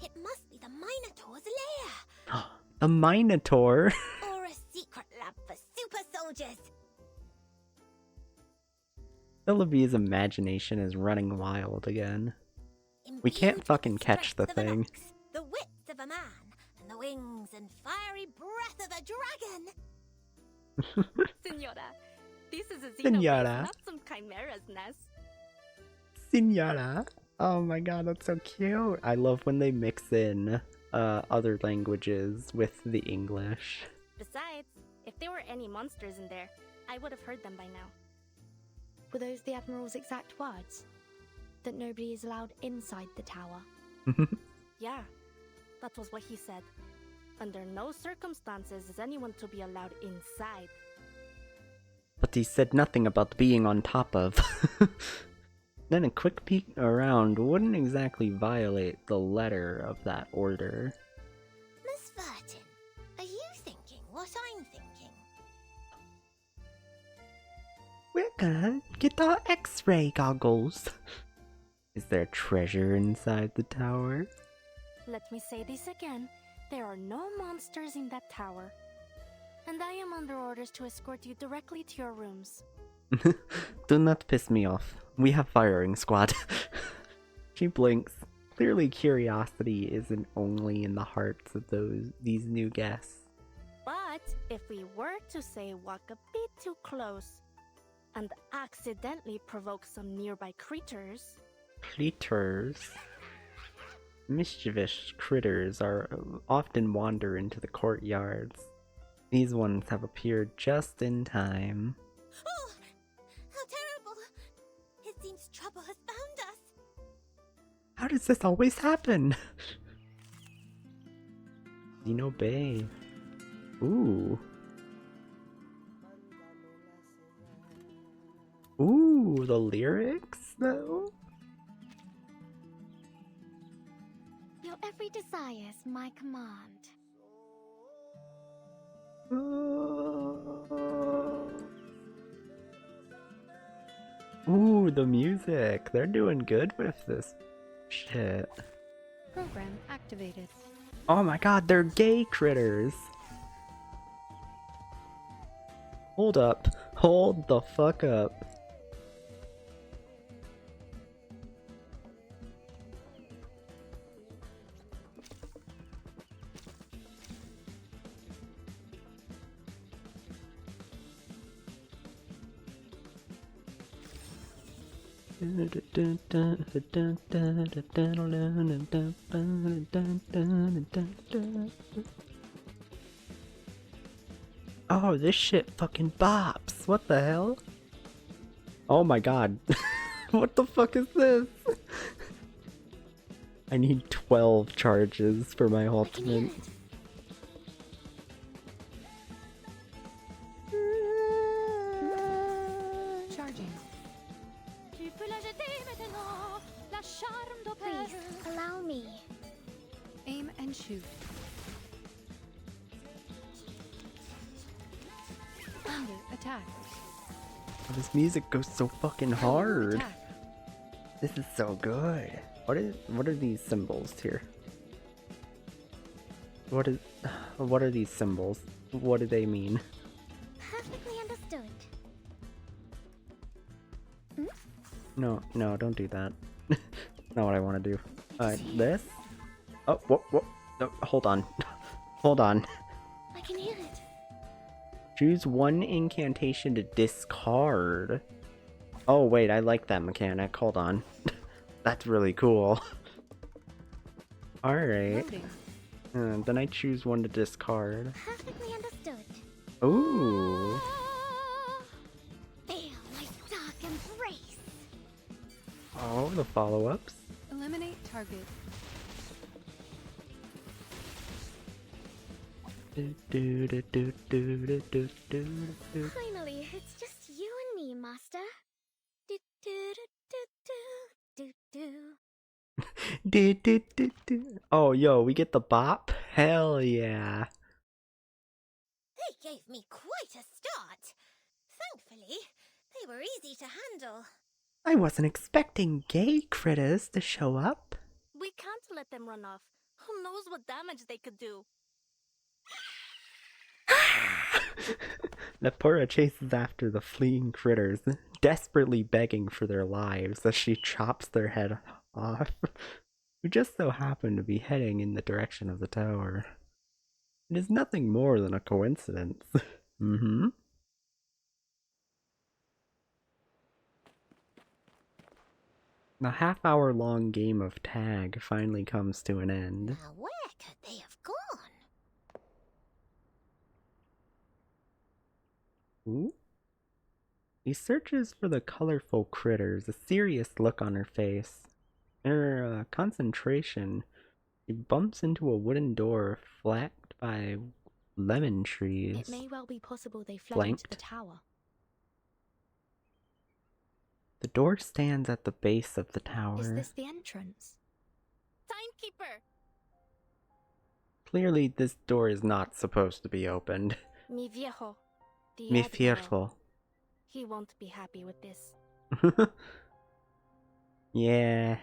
It must be the Minotaur's lair! A Minotaur? Or a secret lab for super soldiers! Willoughby's imagination is running wild again. We can't fucking catch the Strength of an thing. ox, the wits of a man, and the wings and fiery breath of a dragon! Senora, this is a Senora. xenobase, not some chimera's nest. Signora. Oh my god, that's so cute. I love when they mix in other languages with the English. Besides, if there were any monsters in there, I would have heard them by now. Were those the Admiral's exact words? That nobody is allowed inside the tower? Yeah, that was what he said. Under no circumstances is anyone to be allowed inside. But he said nothing about being on top of. Then a quick peek around wouldn't exactly violate the letter of that order. Miss Vertin, are you thinking what I'm thinking? We're gonna get our X-ray goggles. Is there treasure inside the tower? Let me say this again. There are no monsters in that tower. And I am under orders to escort you directly to your rooms. Do not piss me off. We have firing squad. She blinks. Clearly curiosity isn't only in the hearts of these new guests. But if we were to say walk a bit too close and accidentally provoke some nearby critters... Critters? Mischievous critters often wander into the courtyards. These ones have appeared just in time. Oh, how terrible! It seems trouble has found us. How does this always happen? Zeno Bay. Ooh. Ooh, the lyrics though? Your every desire is my command. Ooh, the music. They're doing good with this shit. Program activated. Oh my god, they're gay critters. Hold up. Hold the fuck up. Oh, this shit fucking bops. What the hell? Oh my god. What the fuck is this? I need 12 charges for my ultimate. Charging. Please, allow me. Aim and shoot. Thunder attack. This music goes so fucking hard. Attack. This is so good. What are these symbols here? What are these symbols? What do they mean? Perfectly understood. No, don't do that. Not what I want to do. This? Oh, what? No, hold on. Hold on. I can hear it. Choose one incantation to discard. Oh, wait, I like that mechanic. Hold on. That's really cool. Alright. Then I choose one to discard. Perfectly understood. Ooh. Feel my dark embrace. Oh, the follow-ups. Eliminate target. Finally, it's just you and me, Master. Do do do do do do do. Oh, yo, we get the bop? Hell yeah. They gave me quite a start. Thankfully, they were easy to handle. I wasn't expecting gay critters to show up. We can't let them run off. Who knows what damage they could do? Nepura chases after the fleeing critters, desperately begging for their lives as she chops their head off, who just so happen to be heading in the direction of the tower. It is nothing more than a coincidence. Mm-hmm. The half-hour-long game of tag finally comes to an end. Now where could they have gone? Ooh. He searches for the colorful critters, a serious look on her face. In her concentration, she bumps into a wooden door flanked by lemon trees. It may well be possible they fled into the Flanked. tower. The door stands at the base of the tower. Is this the entrance? Timekeeper! Clearly, this door is not supposed to be opened. Mi viejo. the Mi Admiral. fierro. He won't be happy with this. Yeah.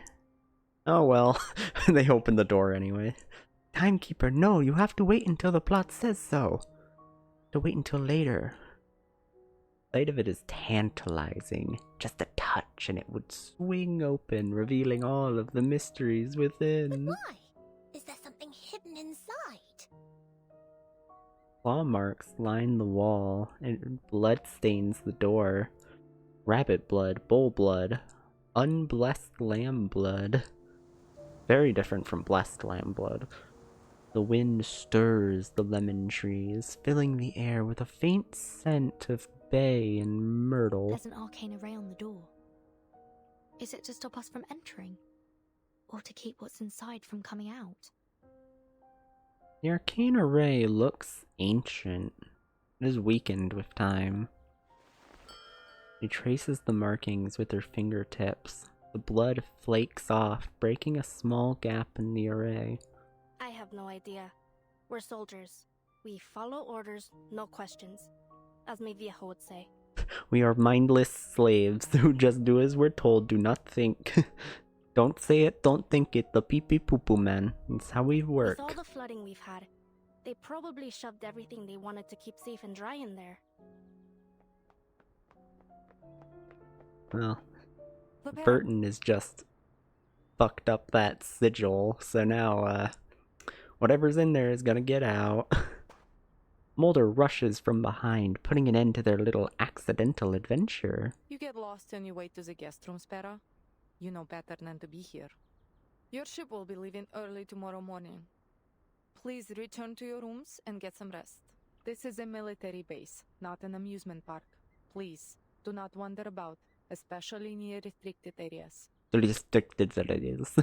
Oh well, they opened the door anyway. Timekeeper, no, you have to wait until the plot says so. To wait until later. Sight of it is tantalizing. Just a touch and it would swing open, revealing all of the mysteries within. Why? Is there something hidden inside? Claw marks line the wall, and blood stains the door. Rabbit blood, bull blood, unblessed lamb blood. Very different from blessed lamb blood. The wind stirs the lemon trees, filling the air with a faint scent of bay and myrtle. There's an arcane array on the door. Is it to stop us from entering? Or to keep what's inside from coming out? The arcane array looks ancient. It is weakened with time. She traces the markings with her fingertips. The blood flakes off, breaking a small gap in the array. I have no idea. We're soldiers. We follow orders, no questions. As mi viejo would say. We are mindless slaves who just do as we're told, do not think. Don't say it, don't think it, the pee-pee poo-poo man. That's how we work. With all the flooding we've had, they probably shoved everything they wanted to keep safe and dry in there. Well, Prepare. Burton is just fucked up that sigil, so now, whatever's in there is gonna get out. Mulder rushes from behind, putting an end to their little accidental adventure. You get lost on your way to the guest room, Sparrow. You know better than to be here. Your ship will be leaving early tomorrow morning. Please return to your rooms and get some rest. This is a military base, not an amusement park. Please, do not wander about, especially near restricted areas. Restricted that it is.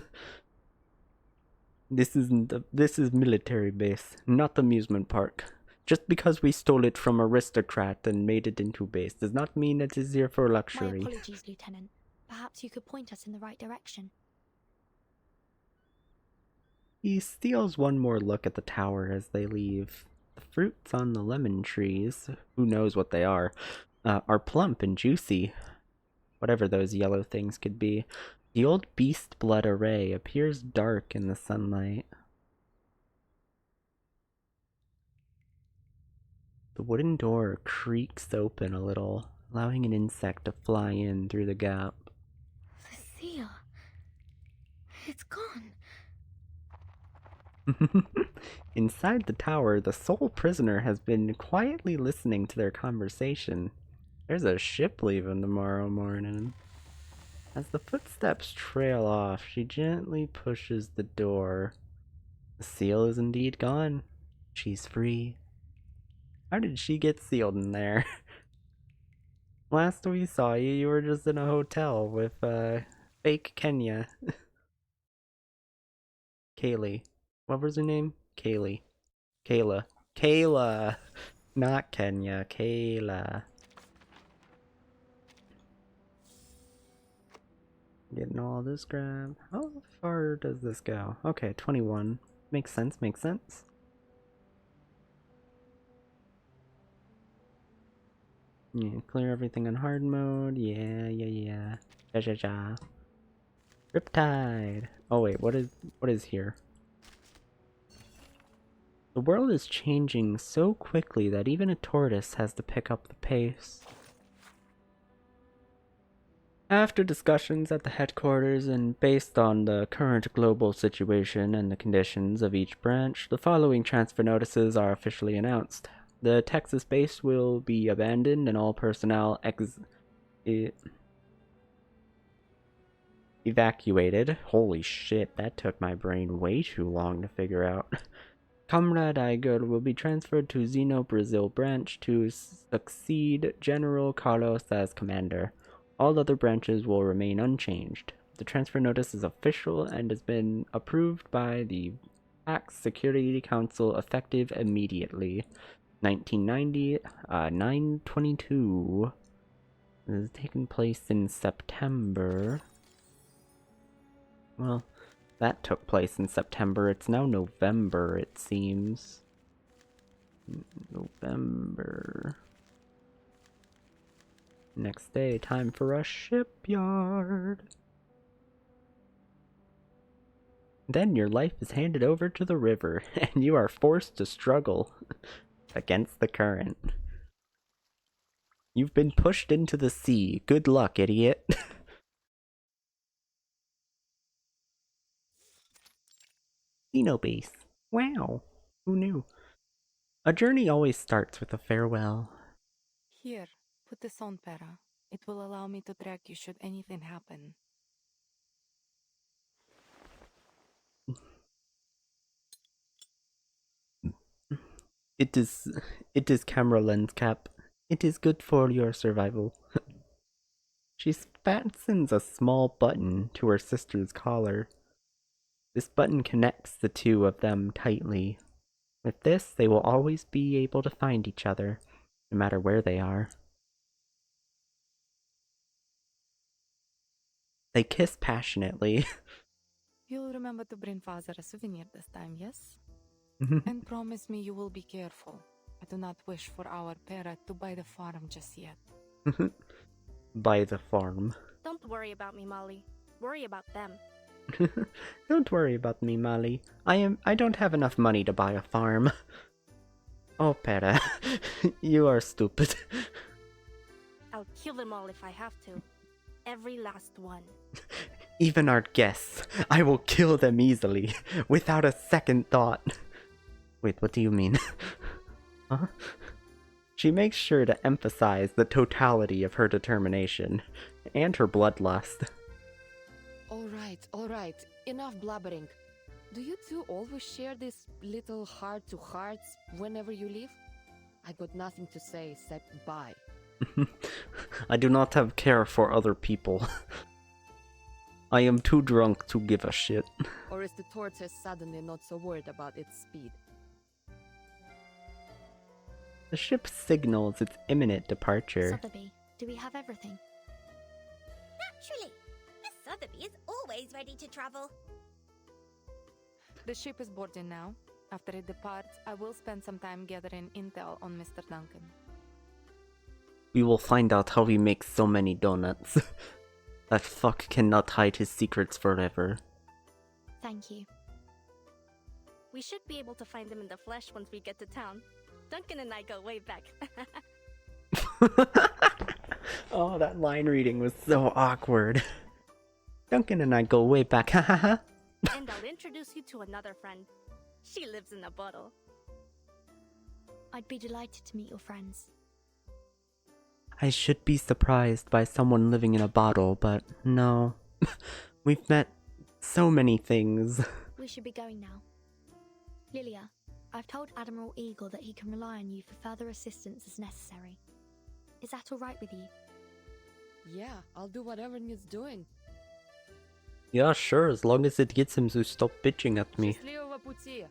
This is military base, not amusement park. Just because we stole it from aristocrat and made it into base does not mean it is here for My luxury. apologies, Lieutenant. Perhaps you could point us in the right direction. He steals one more look at the tower as they leave. The fruits on the lemon trees, who knows what they are plump and juicy. Whatever those yellow things could be. The old beast blood array appears dark in the sunlight. The wooden door creaks open a little, allowing an insect to fly in through the gap. The seal. It's gone. Inside the tower, the sole prisoner has been quietly listening to their conversation. There's a ship leaving tomorrow morning. As the footsteps trail off, she gently pushes the door. The seal is indeed gone. She's free. How did she get sealed in there? Last we saw you, you were just in a hotel with, fake Kenya. Kaylee. What was her name? Kaylee. Kayla. Kayla! Not Kenya, Kayla. Getting all this grab. How far does this go? Okay, 21. Makes sense, makes sense. Yeah, clear everything on hard mode. Yeah. Ja. Riptide. Oh wait, what is here? The world is changing so quickly that even a tortoise has to pick up the pace. After discussions at the headquarters and based on the current global situation and the conditions of each branch, the following transfer notices are officially announced. The Texas base will be abandoned and all personnel evacuated. Holy shit, that took my brain way too long to figure out. Comrade Igor will be transferred to Xeno Brazil branch to succeed General Carlos as commander. All other branches will remain unchanged. The transfer notice is official and has been approved by the PAX Security Council effective immediately. 1990, 9/22. This is taking place in September. Well, that took place in September. It's now November, it seems. November. Next day, time for a shipyard. Then your life is handed over to the river, and you are forced to struggle against the current. You've been pushed into the sea. Good luck, idiot. Xenobase. Wow. Who knew? A journey always starts with a farewell. Here, put this on, Pera. It will allow me to track you should anything happen. It is camera lens cap. It is good for your survival. She fastens a small button to her sister's collar. This button connects the two of them tightly. With this, they will always be able to find each other, no matter where they are. They kiss passionately. You'll remember to bring father a souvenir this time, yes? And promise me you will be careful. I do not wish for our Pera to buy the farm just yet. Buy the farm. Don't worry about me, Molly. Worry about them. Don't worry about me, Molly. I don't have enough money to buy a farm. Oh, Pera, you are stupid. I'll kill them all if I have to. Every last one. Even our guests. I will kill them easily, without a second thought. Wait, what do you mean? Huh? She makes sure to emphasize the totality of her determination, and her bloodlust. All right. Enough blabbering. Do you two always share this little heart-to-hearts whenever you leave? I got nothing to say except bye. I do not have care for other people. I am too drunk to give a shit. Or is the tortoise suddenly not so worried about its speed? The ship signals its imminent departure. Sotheby, do we have everything? Naturally. Miss Sotheby is always ready to travel. The ship is boarding now. After it departs, I will spend some time gathering intel on Mr. Duncan. We will find out how he makes so many donuts. That fuck cannot hide his secrets forever. Thank you. We should be able to find them in the flesh once we get to town. Duncan and I go way back. Oh, that line reading was so awkward. Duncan and I go way back, hahaha. And I'll introduce you to another friend. She lives in a bottle. I'd be delighted to meet your friends. I should be surprised by someone living in a bottle, but no. We've met so many things. We should be going now. Lilia, I've told Admiral Eagle that he can rely on you for further assistance as necessary. Is that alright with you? Yeah, I'll do whatever needs doing. Yeah, sure, as long as it gets him to stop bitching at me. Счастливого пути!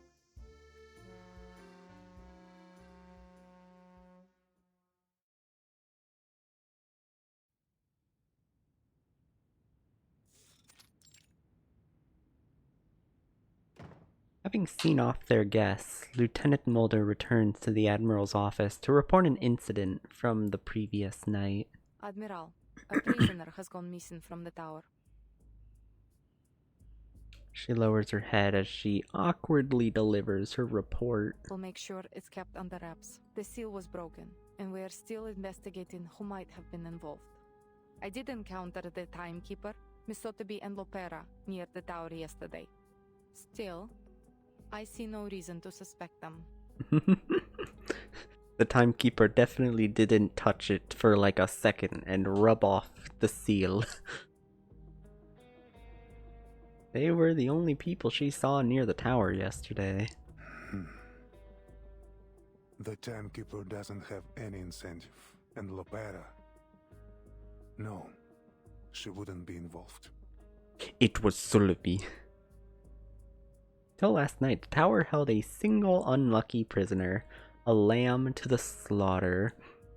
Having seen off their guests, Lieutenant Mulder returns to the Admiral's office to report an incident from the previous night. Admiral, a prisoner has gone missing from the tower. She lowers her head as she awkwardly delivers her report. We'll make sure it's kept under wraps. The seal was broken, and we are still investigating who might have been involved. I did encounter the timekeeper, Miss Sotheby and Lopera, near the tower yesterday. Still, I see no reason to suspect them. The timekeeper definitely didn't touch it for like a second and rub off the seal. They were the only people she saw near the tower yesterday. The Timekeeper doesn't have any incentive, and Lopera... No, she wouldn't be involved. It was Sulliby. Till last night, the tower held a single unlucky prisoner, a lamb to the slaughter,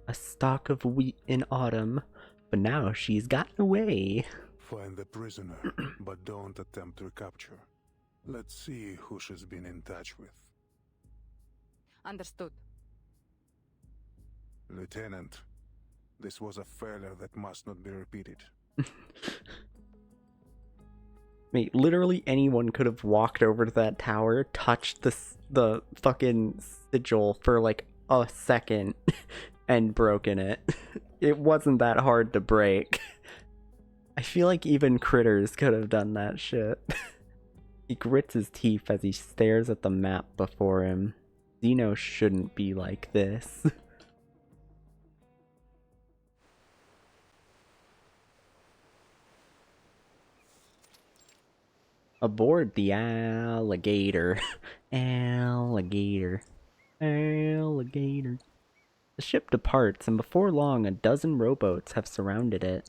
a stalk of wheat in autumn, but now she's gotten away. Find the prisoner, but don't attempt recapture. Let's see who she's been in touch with. Understood. Lieutenant, this was a failure that must not be repeated. Mate, literally anyone could have walked over to that tower, touched the fucking sigil for like a second, and broken it. It wasn't that hard to break. I feel like even critters could have done that shit. He grits his teeth as he stares at the map before him. Xeno shouldn't be like this. Aboard the alligator. Alligator. Alligator. The ship departs, and before long, a dozen rowboats have surrounded it.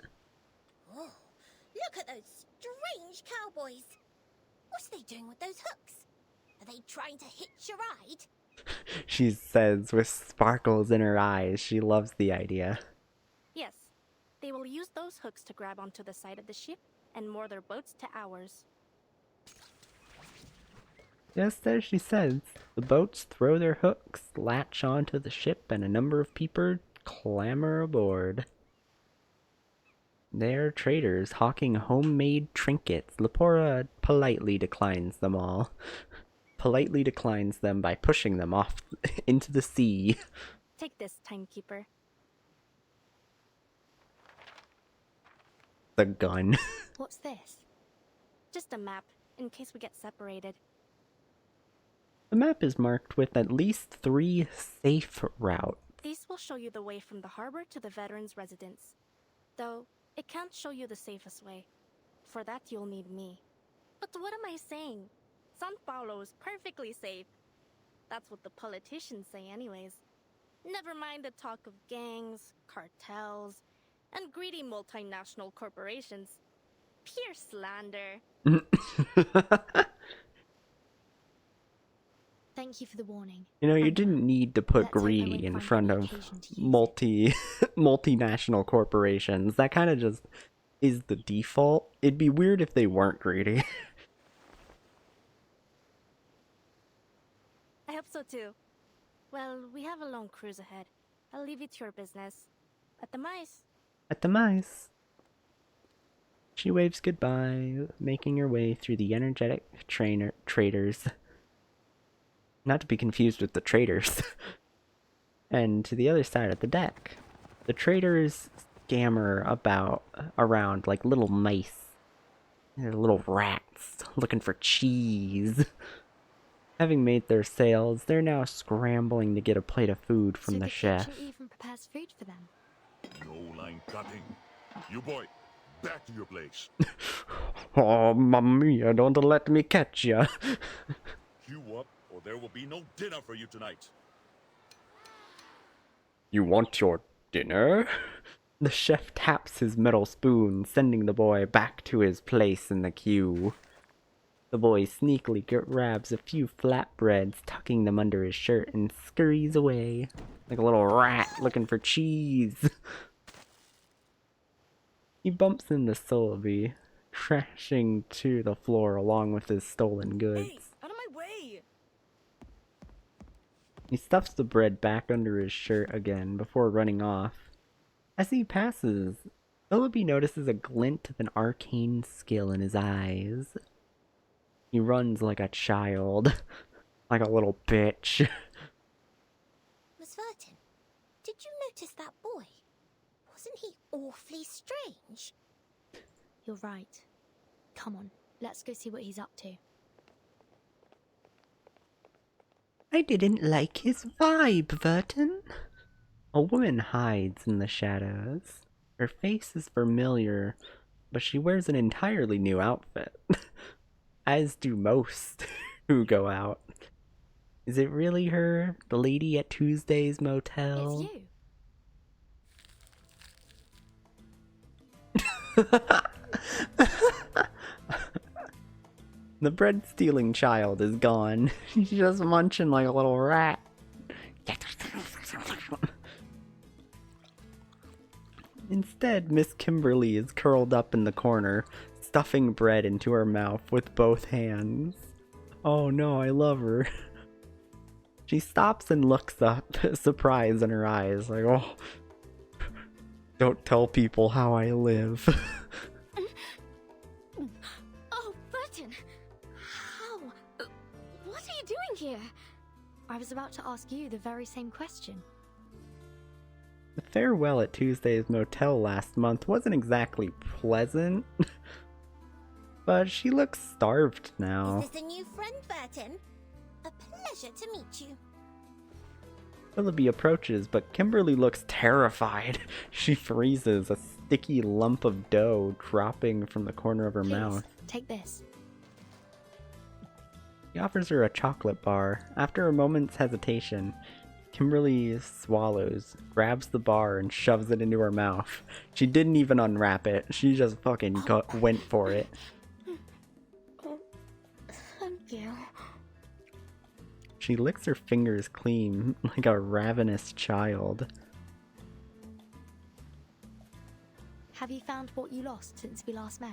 Oh, look at those strange cowboys. What's they doing with those hooks? Are they trying to hitch a ride? She says with sparkles in her eyes. She loves the idea. Yes, they will use those hooks to grab onto the side of the ship and moor their boats to ours. Just as she says, the boats throw their hooks, latch onto the ship, and a number of people clamber aboard. They're traders hawking homemade trinkets. Lepora politely declines them all. Politely declines them by pushing them off into the sea. Take this, Timekeeper. The gun. What's this? Just a map, in case we get separated. The map is marked with at least 3 safe routes. These will show you the way from the harbor to the veterans' residence. Though, it can't show you the safest way. For that, you'll need me. But what am I saying? San Paulo is perfectly safe. That's what the politicians say anyways. Never mind the talk of gangs, cartels, and greedy multinational corporations. Pure slander. Thank you for the warning. You know, you Thank didn't need to put Let's hope I greedy won't in find front any of occasion to use multinational corporations. That kind of just is the default. It'd be weird if they weren't greedy. I hope so too. Well, we have a long cruise ahead. I'll leave you to your business. At the mice. At the mice. She waves goodbye, making her way through the energetic traders. Not to be confused with the traders. And to the other side of the deck. The traders scammer around like little mice. They're little rats looking for cheese. Having made their sales, they're now scrambling to get a plate of food from so the the chef. kitchen even prepares food for them. No line cutting. You boy, back to your place. Oh, mamma mia, don't let me catch ya. Queue up, or there will be no dinner for you tonight. You want your dinner? The chef taps his metal spoon, sending the boy back to his place in the queue. The boy sneakily grabs a few flatbreads, tucking them under his shirt, and scurries away, like a little rat looking for cheese. He bumps into Sulliby, crashing to the floor along with his stolen goods. Hey, out of my way! He stuffs the bread back under his shirt again before running off. As he passes, Sulliby notices a glint of an arcane skill in his eyes. He runs like a child, like a little bitch. Miss Verton, did you notice that boy? Wasn't he awfully strange? You're right. Come on, let's go see what he's up to. I didn't like his vibe, Verton. A woman hides in the shadows. Her face is familiar, but she wears an entirely new outfit. as do most who go out. Is it really her, the lady at Tuesday's motel? It's you. The bread-stealing child is gone. She's just munching like a little rat. Instead, Miss Kimberly is curled up in the corner, stuffing bread into her mouth with both hands. Oh no, I love her. She stops and looks up, surprise in her eyes, like, oh, don't tell people how I live. Oh, Burton! How? What are you doing here? I was about to ask you the very same question. The farewell at Tuesday's motel last month wasn't exactly pleasant, but she looks starved now. Is this a new friend, Burton? A pleasure to meet you. Willoughby approaches, but Kimberly looks terrified. She freezes, a sticky lump of dough dropping from the corner of her Please, mouth. take this. He offers her a chocolate bar. After a moment's hesitation, Kimberly swallows, grabs the bar, and shoves it into her mouth. She didn't even unwrap it. She just fucking went for it. Oh, thank you. She licks her fingers clean, like a ravenous child. Have you found what you lost since we last met?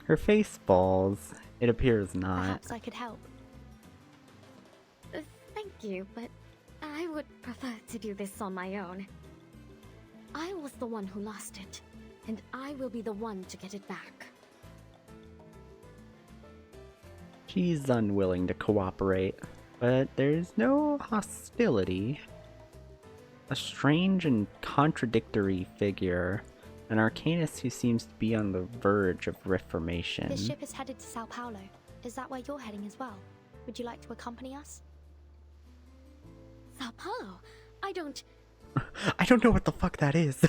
Her face falls. It appears not. Perhaps I could help. Thank you, but I would prefer to do this on my own. I was the one who lost it, and I will be the one to get it back. She's unwilling to cooperate, but there's no hostility. A strange and contradictory figure, an arcanist who seems to be on the verge of reformation. This ship is headed to Sao Paulo. Is that where you're heading as well? Would you like to accompany us? Sao Paulo? I don't know what the fuck that is.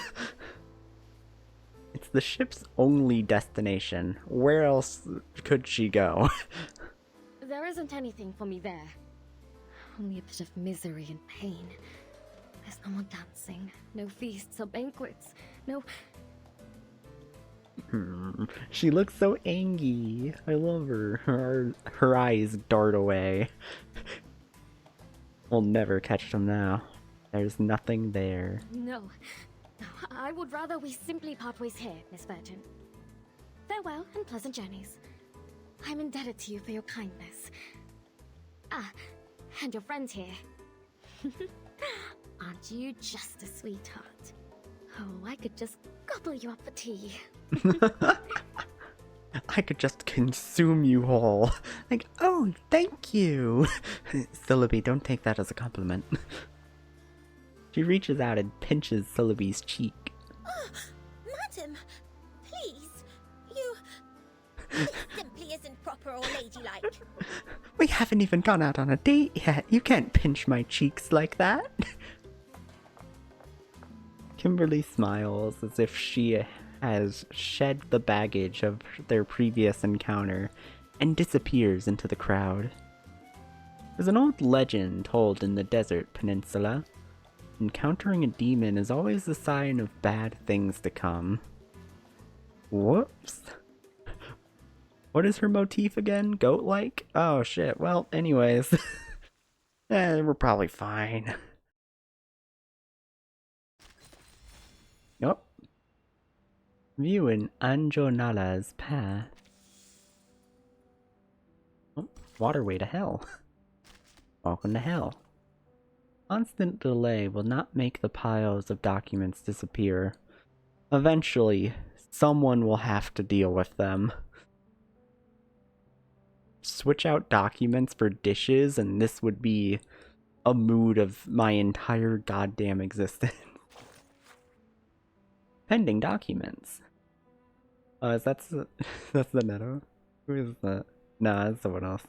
It's the ship's only destination. Where else could she go? There isn't anything for me there. Only a bit of misery and pain. There's no more dancing, no feasts or banquets, no... She looks so angry. I love her. Her eyes dart away. We'll never catch them now. There's nothing there. No. I would rather we simply part ways here, Miss Burton. Farewell and pleasant journeys. I'm indebted to you for your kindness. Ah, and your friend here. Aren't you just a sweetheart? Oh, I could just gobble you up for tea. I could just consume you whole. Like, oh, thank you. Sillaby, don't take that as a compliment. She reaches out and pinches Sillaby's cheek. Oh, madam, please, this simply isn't proper or ladylike. We haven't even gone out on a date yet. You can't pinch my cheeks like that. Kimberly smiles as if she has shed the baggage of their previous encounter and disappears into the crowd. There's an old legend told in the desert peninsula. Encountering a demon is always a sign of bad things to come. Whoops. What is her motif again? Goat-like? Oh shit, well, anyways. We're probably fine. Yup. Viewing Anjonala's path. Oh, waterway to hell. Welcome to hell. Constant delay will not make the piles of documents disappear. Eventually, someone will have to deal with them. Switch out documents for dishes, and this would be a mood of my entire goddamn existence. Pending documents. That's the Netto? Who is that? Nah, that's someone else.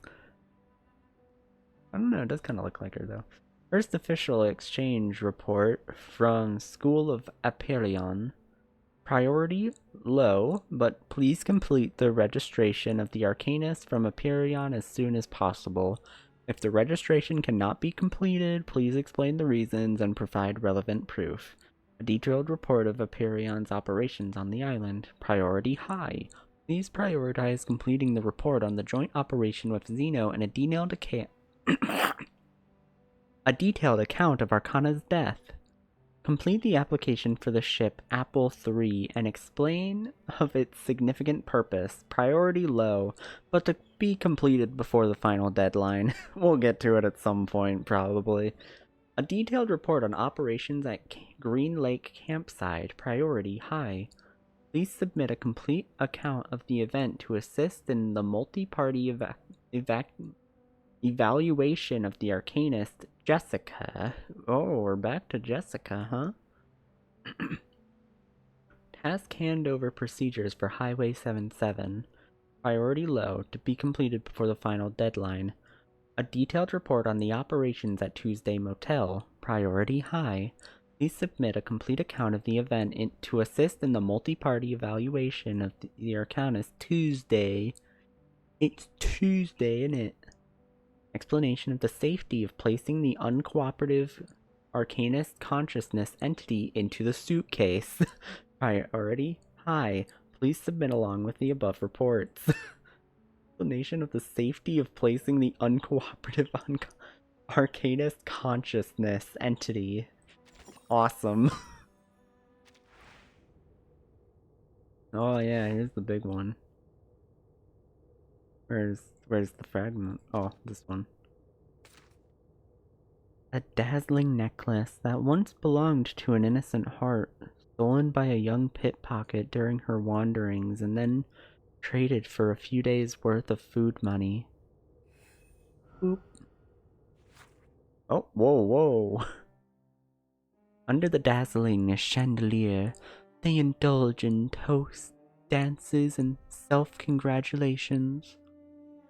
I don't know, it does kind of look like her though. First official exchange report from School of Aperion. Priority low, but please complete the registration of the Arcanist from Aperion as soon as possible. If the registration cannot be completed, please explain the reasons and provide relevant proof. A detailed report of Aperion's operations on the island. Priority high. Please prioritize completing the report on the joint operation with Xeno and a detailed account of Arcana's death. Complete the application for the ship Apple III and explain of its significant purpose. Priority low, but to be completed before the final deadline. We'll get to it at some point, probably. A detailed report on operations at Green Lake Campsite. Priority high. Please submit a complete account of the event to assist in the multi-party evaluation of the Arcanist Jessica. Oh, we're back to Jessica, huh? Task handover procedures for Highway 77. Priority low, to be completed before the final deadline. A detailed report on the operations at Tuesday Motel. Priority high. Please submit a complete account of the event to assist in the multi-party evaluation of the Arcanist Tuesday. It's Tuesday, isn't it? Explanation of the safety of placing the uncooperative Arcanist consciousness entity into the suitcase. Priority high. Please submit along with the above reports. Explanation of the safety of placing the uncooperative Arcanist consciousness entity. Awesome. Oh yeah, here's the big one. Where's the fragment? Oh, this one. A dazzling necklace that once belonged to an innocent heart, stolen by a young pickpocket during her wanderings and then traded for a few days' worth of food money. Oop. Oh, whoa. Under the dazzling chandelier, they indulge in toasts, dances, and self-congratulations,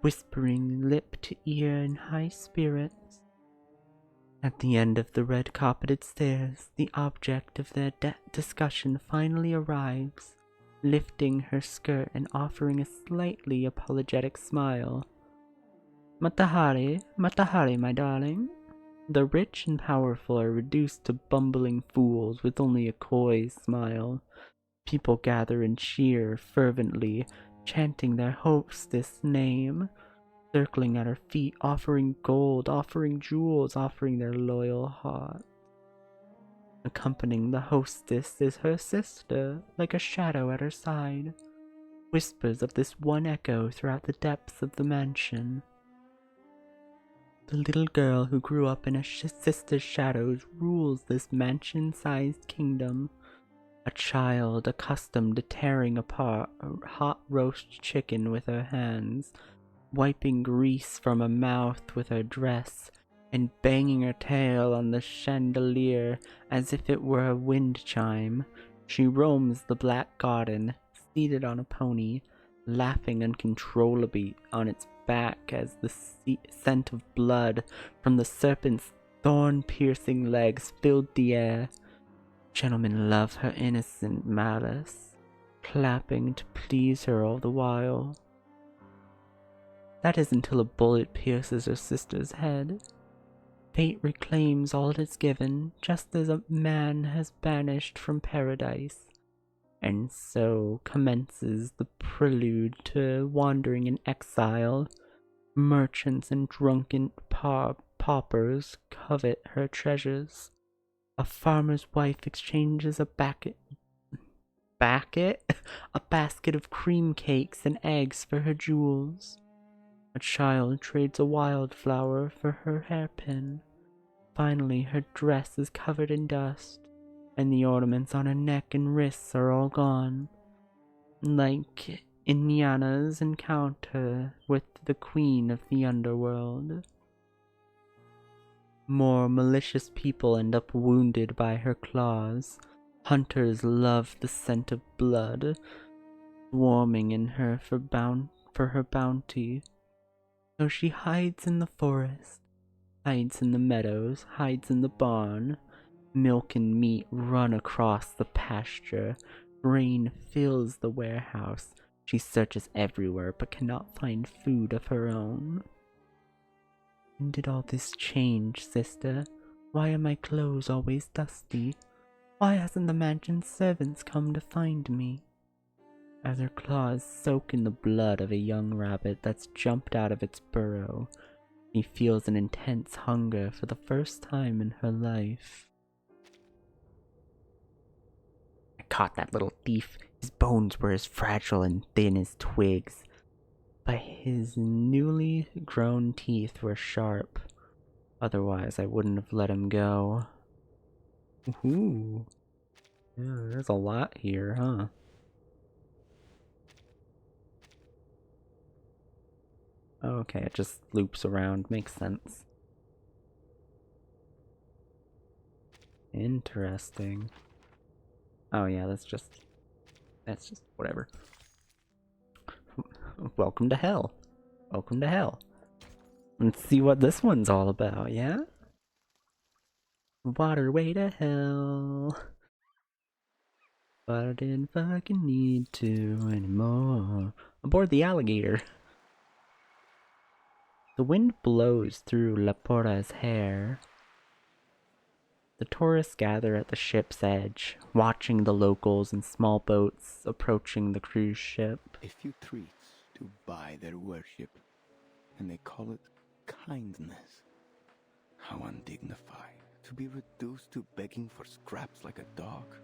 whispering lip to ear in high spirits. At the end of the red-carpeted stairs, the object of their discussion finally arrives, lifting her skirt and offering a slightly apologetic smile. Matahari, my darling. The rich and powerful are reduced to bumbling fools with only a coy smile. People gather and cheer fervently, chanting their hostess' name, circling at her feet, offering gold, offering jewels, offering their loyal heart. Accompanying the hostess is her sister, like a shadow at her side. Whispers of this one echo throughout the depths of the mansion. The little girl who grew up in her sister's shadows rules this mansion-sized kingdom. A child accustomed to tearing apart a hot roast chicken with her hands, wiping grease from her mouth with her dress, and banging her tail on the chandelier as if it were a wind chime. She roams the black garden, seated on a pony, laughing uncontrollably on its back as the scent of blood from the serpent's thorn-piercing legs filled the air. Gentlemen love her innocent malice, clapping to please her all the while. That is until a bullet pierces her sister's head. Fate reclaims all it has given, just as a man has banished from paradise. And so commences the prelude to wandering in exile. Merchants and drunken paupers covet her treasures. A farmer's wife exchanges a basket of cream cakes and eggs for her jewels. A child trades a wildflower for her hairpin. Finally, her dress is covered in dust, and the ornaments on her neck and wrists are all gone. Like Inanna's encounter with the queen of the underworld. More malicious people end up wounded by her claws. Hunters love the scent of blood, swarming in her for her bounty. So she hides in the forest, hides in the meadows, hides in the barn. Milk and meat run across the pasture, Grain fills the warehouse. She searches everywhere but cannot find food of her own. When did all this change, sister? Why are my clothes always dusty? Why hasn't the mansion's servants come to find me? As her claws soak in the blood of a young rabbit that's jumped out of its burrow, she feels an intense hunger for the first time in her life. I caught that little thief. His bones were as fragile and thin as twigs, but his newly grown teeth were sharp. Otherwise, I wouldn't have let him go. Ooh. Yeah, there's a lot here, huh? Okay, it just loops around. Makes sense. Interesting. Oh yeah, that's just whatever. Welcome to hell. Welcome to hell. Let's see what this one's all about, yeah? Waterway to hell. But I didn't fucking need to anymore. Aboard the alligator. The wind blows through Lapora's hair. The tourists gather at the ship's edge, watching the locals in small boats approaching the cruise ship. A few treats to buy their worship, and they call it kindness. How undignified to be reduced to begging for scraps like a dog.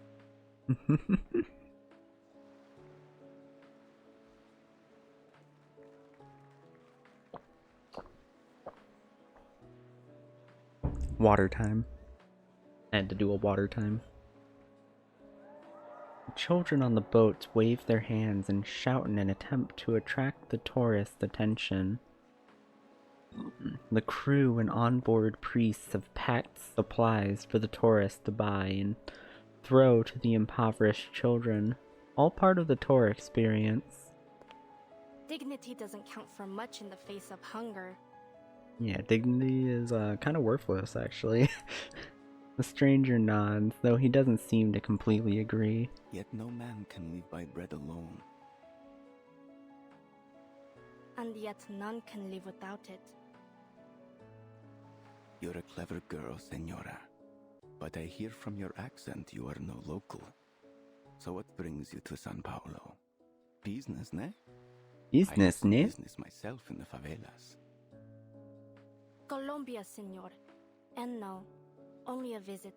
Water time. I had to do a water time. The children on the boats wave their hands and shout in an attempt to attract the tourists' attention. The crew and onboard priests have packed supplies for the tourists to buy and throw to the impoverished children, all part of the tour experience. Dignity doesn't count for much in the face of hunger. Yeah, dignity is kind of worthless, actually. The stranger nods, though he doesn't seem to completely agree. Yet no man can live by bread alone. And yet none can live without it. You're a clever girl, Senora. But I hear from your accent you are no local. So what brings you to San Paulo? Business, ne? Business, ne? Business myself in the favelas. Colombia, senor. And no, only a visit.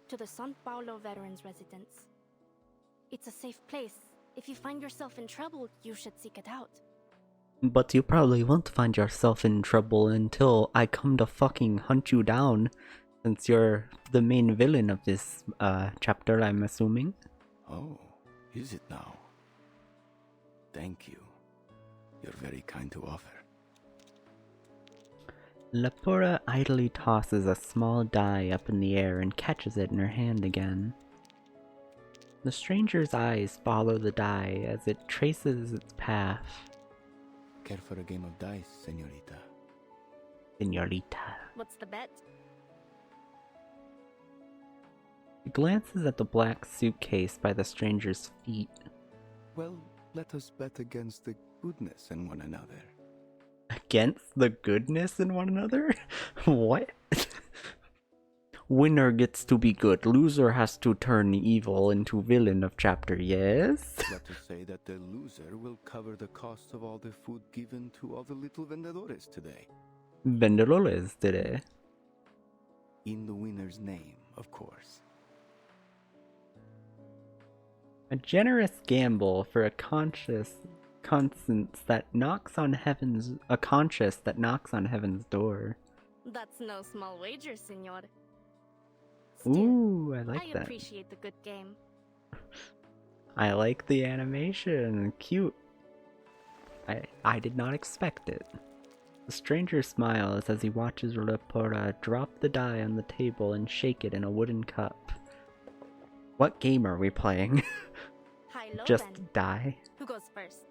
To the San Paulo Veterans Residence. It's a safe place. If you find yourself in trouble, you should seek it out. But you probably won't find yourself in trouble until I come to fucking hunt you down, since you're the main villain of this chapter, I'm assuming. Oh, is it now? Thank you. You're very kind to offer. Lapora idly tosses a small die up in the air and catches it in her hand again. The stranger's eyes follow the die as it traces its path. Care for a game of dice, señorita? Señorita. What's the bet? He glances at the black suitcase by the stranger's feet. Well, let us bet against the goodness in one another. Against the goodness in one another? What? Winner gets to be good, loser has to turn evil into villain of chapter, yes? Let us say that the loser will cover the cost of all the food given to all the little vendedores today. Vendedores today. In the winner's name, of course. A generous gamble for a conscience that knocks on heaven's door. That's no small wager, senor. Ooh, I like I that. appreciate the good game. I like the animation. Cute. I did not expect it. The stranger smiles as he watches Lapora drop the die on the table and shake it in a wooden cup. What game are we playing? High-low Just then. die? Who goes first?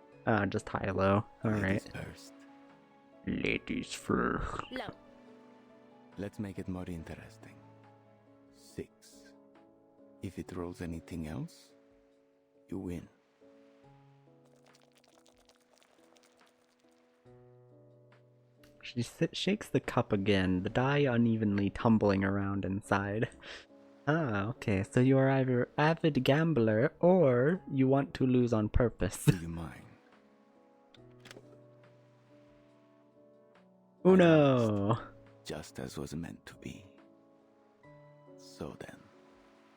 Just high-low. Alright. Ladies first. Ladies first. Low. Let's make it more interesting. 6. If it rolls anything else, you win. She shakes the cup again, the die unevenly tumbling around inside. Ah, okay, so you are either avid gambler or you want to lose on purpose. Do you mind? Uno! Just as was meant to be. So then,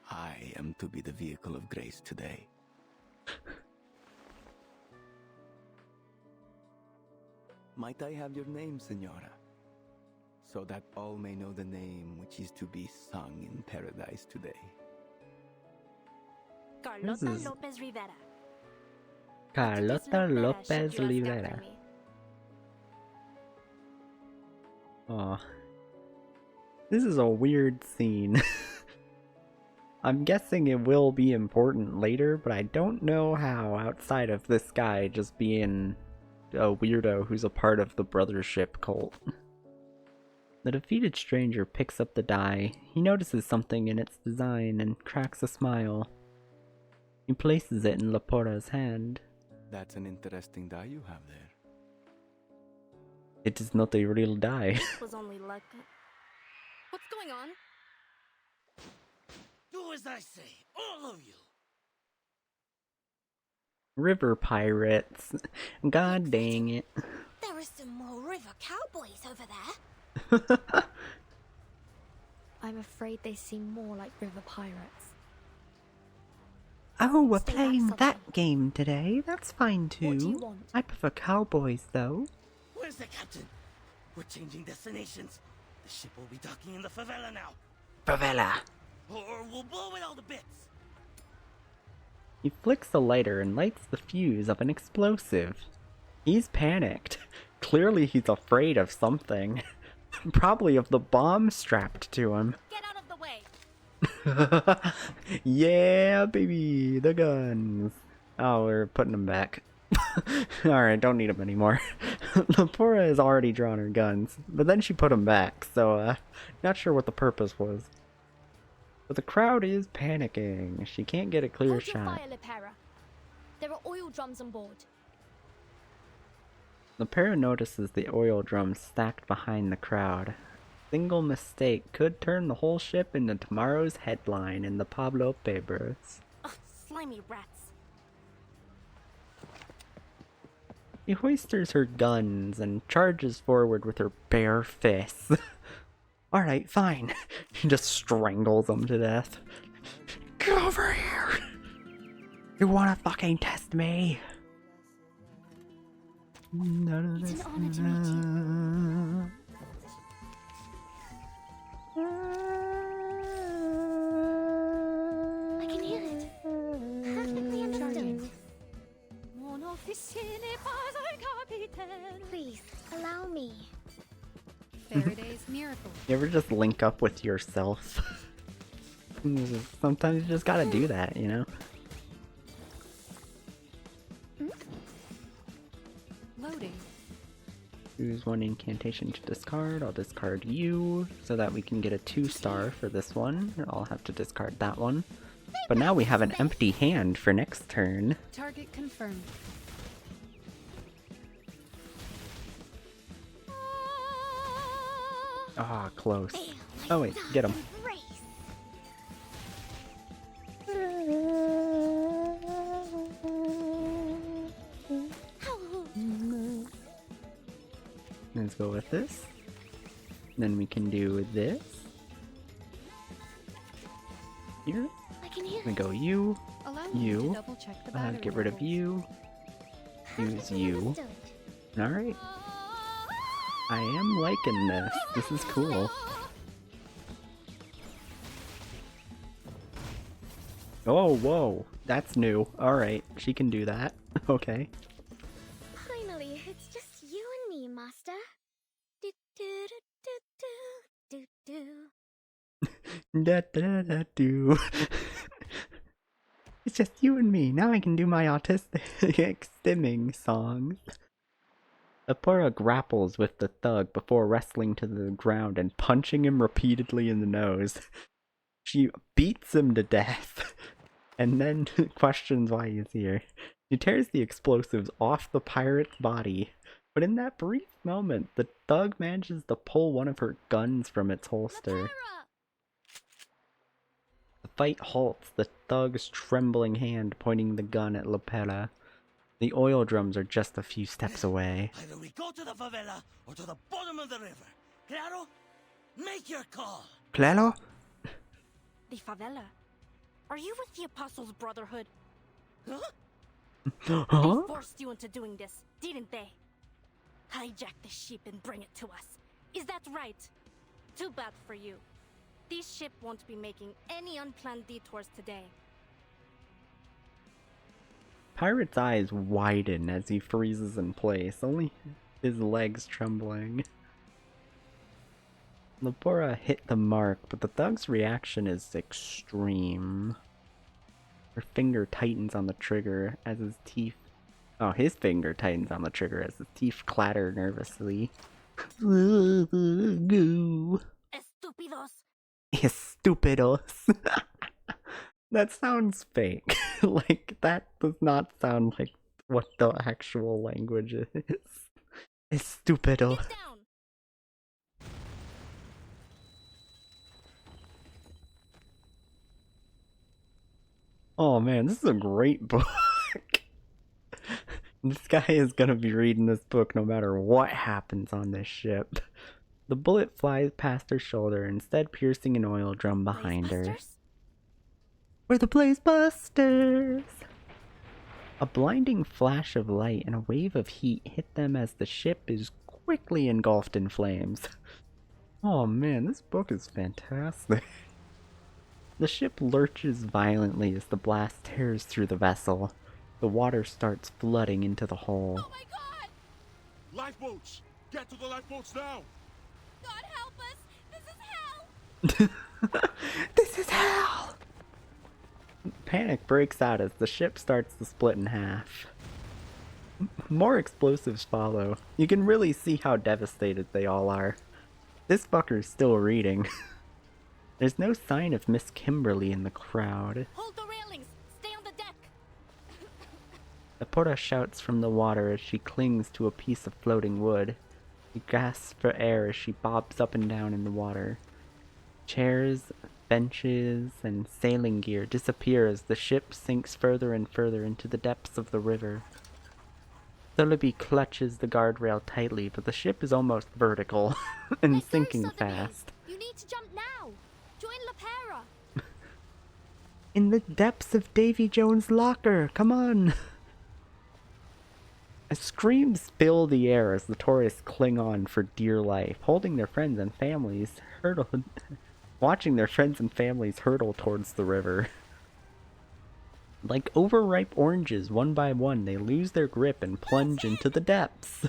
I am to be the vehicle of grace today. Might I have your name, Senora? So that all may know the name which is to be sung in paradise today. Carlota This is- Lopez Rivera. Carlota Lopez should you ask after Rivera. me. Oh. This is a weird scene. I'm guessing it will be important later, but I don't know how outside of this guy just being a weirdo who's a part of the Brothership cult. The defeated stranger picks up the die. He notices something in its design and cracks a smile. He places it in Laporta's hand. That's an interesting die you have there. It is not a real die. It was only luck. What's going on? Do as I say, all of you. River pirates. God dang it. There are some more river cowboys over there. I'm afraid they seem more like river pirates. Oh, we're Stay back, playing Sultan. that game today. That's fine too. What do you want? I prefer cowboys though. Where's the captain? We're changing destinations. The ship will be docking in the favela now. Favela. Or we'll blow it all to bits. He flicks the lighter and lights the fuse of an explosive. He's panicked. Clearly he's afraid of something. Probably of the bomb strapped to him. Get out of the way. Yeah, baby, the guns. Oh, we're putting them back. Alright, don't need them anymore. Lepora has already drawn her guns, but then she put them back, so not sure what the purpose was. But the crowd is panicking. She can't get a clear Hold your shot. fire, Lepera. There are oil drums on board. Lepera notices the oil drums stacked behind the crowd. Single mistake could turn the whole ship into tomorrow's headline in the Pablo papers. Ugh, slimy rats. She hoisters her guns and charges forward with her bare fists. Alright, fine. She just strangles them to death. Get over here! You wanna fucking test me? It's an honor to meet you. I can hear it. Perfectly understood. Please, allow me. Faraday's miracle. You ever just link up with yourself? Sometimes you just gotta do that, you know? Loading. Choose one incantation to discard. I'll discard you so that we can get a 2-star for this one. I'll have to discard that one. But now we have an empty hand for next turn. Target confirmed. Ah, close. Oh wait, get him. Let's go with this. Then we can do this. Here. I can hear We it. go you. Allow me to You. double check the battery Get rid of levels. you. Use Perfectly you. understood. Alright. I am liking this. This is cool. Oh, whoa. That's new. Alright, she can do that. Okay. Finally, it's just you and me, Master. Do do do do do do. Da da da do. It's just you and me. Now I can do my autistic stimming songs. Lepora grapples with the thug before wrestling to the ground and punching him repeatedly in the nose. She beats him to death. and then questions why he's here. She tears the explosives off the pirate's body, but in that brief moment, the thug manages to pull one of her guns from its holster. The fight halts, the thug's trembling hand pointing the gun at Lopera. The oil drums are just a few steps away. Either we go to the favela or to the bottom of the river. Claro? Make your call. Claro? The favela? Are you with the Apostles' Brotherhood? Huh? Huh? They forced you into doing this, didn't they? Hijack the ship and bring it to us. Is that right? Too bad for you. This ship won't be making any unplanned detours today. Pirate's eyes widen as he freezes in place, only his legs trembling. Lopera hit the mark, but the thug's reaction is extreme. Her finger tightens on the trigger as his teeth... Oh, his finger tightens on the trigger as his teeth clatter nervously. Goo. Estúpidos! Estúpidos. That sounds fake. Like, that does not sound like what the actual language is. Estúpido. Get down! Oh man, this is a great book. This guy is gonna be reading this book no matter what happens on this ship. The bullet flies past her shoulder, instead piercing an oil drum behind her. We're the Blazebusters! A blinding flash of light and a wave of heat hit them as the ship is quickly engulfed in flames. Oh man, this book is fantastic. The ship lurches violently as the blast tears through the vessel. The water starts flooding into the hull. Oh my god! Lifeboats! Get to the lifeboats now! God help us! This is hell! This is hell! Panic breaks out as the ship starts to split in half. More explosives follow. You can really see how devastated they all are. This fucker's still reading. There's no sign of Miss Kimberly in the crowd. Hold the railings! Stay on the deck! Lepora shouts from the water as she clings to a piece of floating wood. She gasps for air as she bobs up and down in the water. Chairs, benches, and sailing gear disappear as the ship sinks further and further into the depths of the river. Thulabi clutches the guardrail tightly, but the ship is almost vertical and sinking fast. You need to jump now. Join Lepera. In the depths of Davy Jones' locker, come on! Screams fill the air as the tourists cling on for dear life, holding their friends and families watching their friends and families hurtle towards the river. Like overripe oranges, one by one, they lose their grip and plunge into the depths.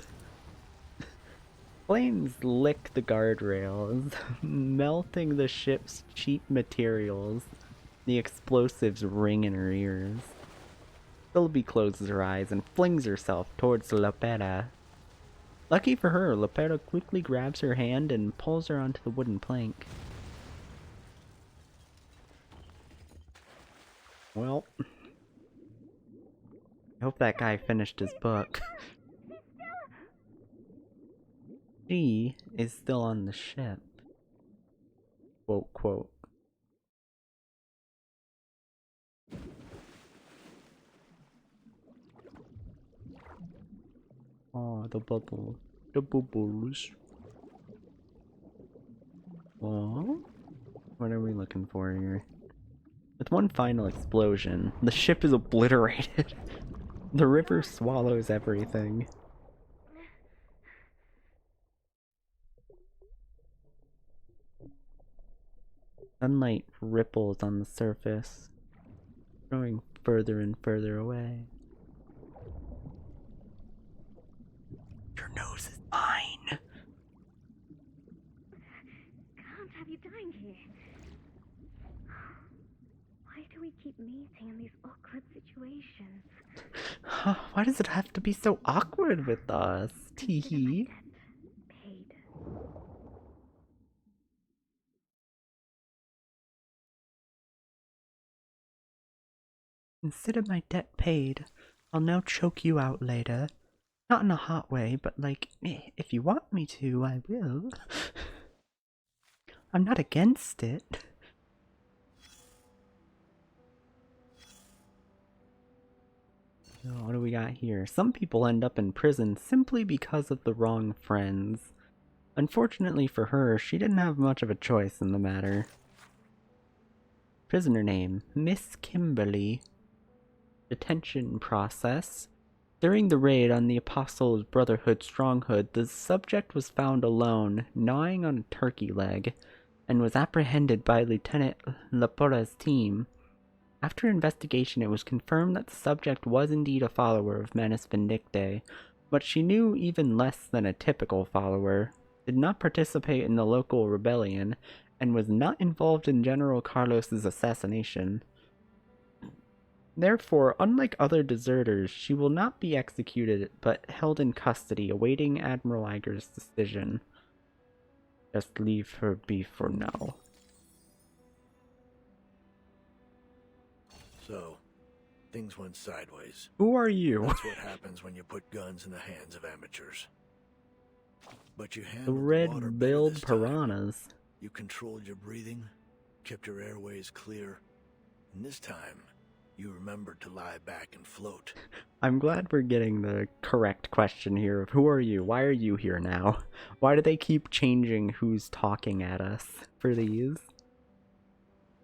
Flames lick the guardrails, melting the ship's cheap materials. The explosives ring in her ears. Philby closes her eyes and flings herself towards Lopera. Lucky for her, Lopera quickly grabs her hand and pulls her onto the wooden plank. Well, I hope that guy finished his book. She is still on the ship. Quote, quote. Oh, the bubble. The bubbles. Oh, what are we looking for here? With one final explosion, the ship is obliterated. The river swallows everything. Sunlight ripples on the surface, growing further and further away. Your nose is mine. Can't have you dying here. Why do we keep meeting in these awkward situations? Why does it have to be so awkward with us? Teehee. Consider my debt paid. I'll now choke you out later. Not in a hot way, but like, if you want me to, I will. I'm not against it. So what do we got here? Some people end up in prison simply because of the wrong friends. Unfortunately for her, she didn't have much of a choice in the matter. Prisoner name, Miss Kimberly. Detention process. During the raid on the Apostles' Brotherhood stronghold, the subject was found alone, gnawing on a turkey leg, and was apprehended by Lieutenant Laporta's team. After investigation, it was confirmed that the subject was indeed a follower of Manus Vindictae, but she knew even less than a typical follower, did not participate in the local rebellion, and was not involved in General Carlos's assassination. Therefore, unlike other deserters, she will not be executed, but held in custody, awaiting Admiral Iger's decision. Just leave her be for now. So, things went sideways. Who are you? That's what happens when you put guns in the hands of amateurs. But you The handled water better red-billed this time. piranhas. You controlled your breathing, kept your airways clear, and this time, you remembered to lie back and float. I'm glad we're getting the correct question here of who are you? Why are you here now? Why do they keep changing who's talking at us for these?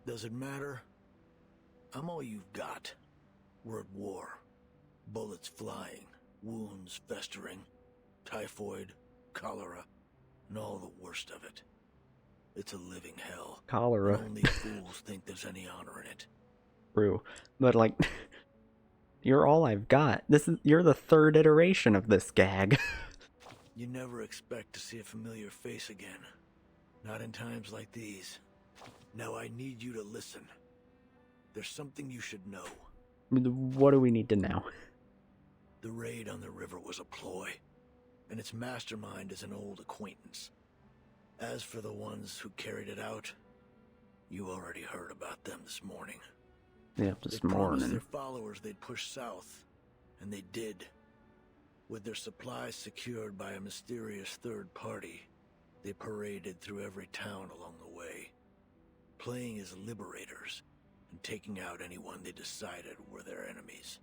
Does it matter? I'm all you've got. We're at war. Bullets flying, wounds festering, typhoid, cholera, and all the worst of it. It's a living hell. Cholera. And only fools think there's any honor in it. True. But like, you're all I've got. You're the third iteration of this gag. You never expect to see a familiar face again. Not in times like these. Now I need you to listen. There's something you should know. What do we need to know? The raid on the river was a ploy, and its mastermind is an old acquaintance. As for the ones who carried it out, you already heard about them this morning. Yeah, this They promised morning. their followers they'd push south, and they did. With their supplies secured by a mysterious third party, they paraded through every town along the way, playing as liberators and taking out anyone they decided were their enemies.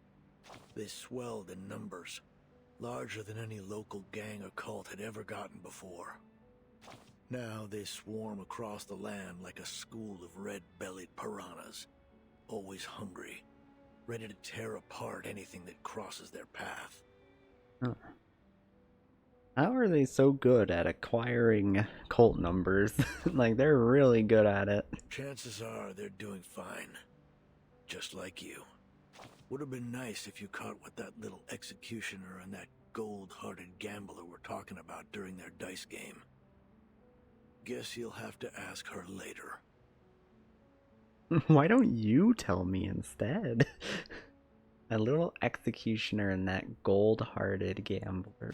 They swelled in numbers, larger than any local gang or cult had ever gotten before. Now they swarm across the land like a school of red-bellied piranhas, always hungry, ready to tear apart anything that crosses their path. Huh. How are they so good at acquiring cult numbers? Like, they're really good at it. Chances are they're doing fine. Just like you. Would have been nice if you caught what that little executioner and that gold-hearted gambler were talking about during their dice game. Guess you'll have to ask her later. Why don't you tell me instead? A little executioner and that gold-hearted gambler.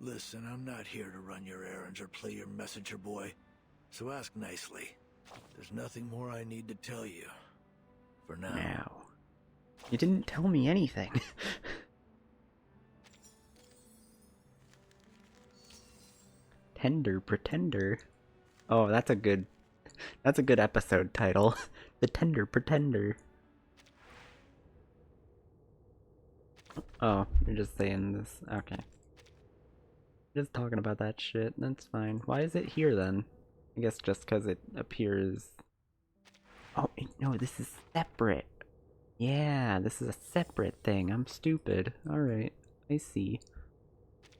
Listen, I'm not here to run your errands or play your messenger boy, so ask nicely. There's nothing more I need to tell you. For now. Now. You didn't tell me anything. Tender Pretender. Oh, that's a good episode title. The Tender Pretender. Oh, you're just saying this. Okay. Just talking about that shit. That's fine. Why is it here then? I guess just because it appears... Oh, no, this is separate. Yeah, this is a separate thing. I'm stupid. Alright, I see.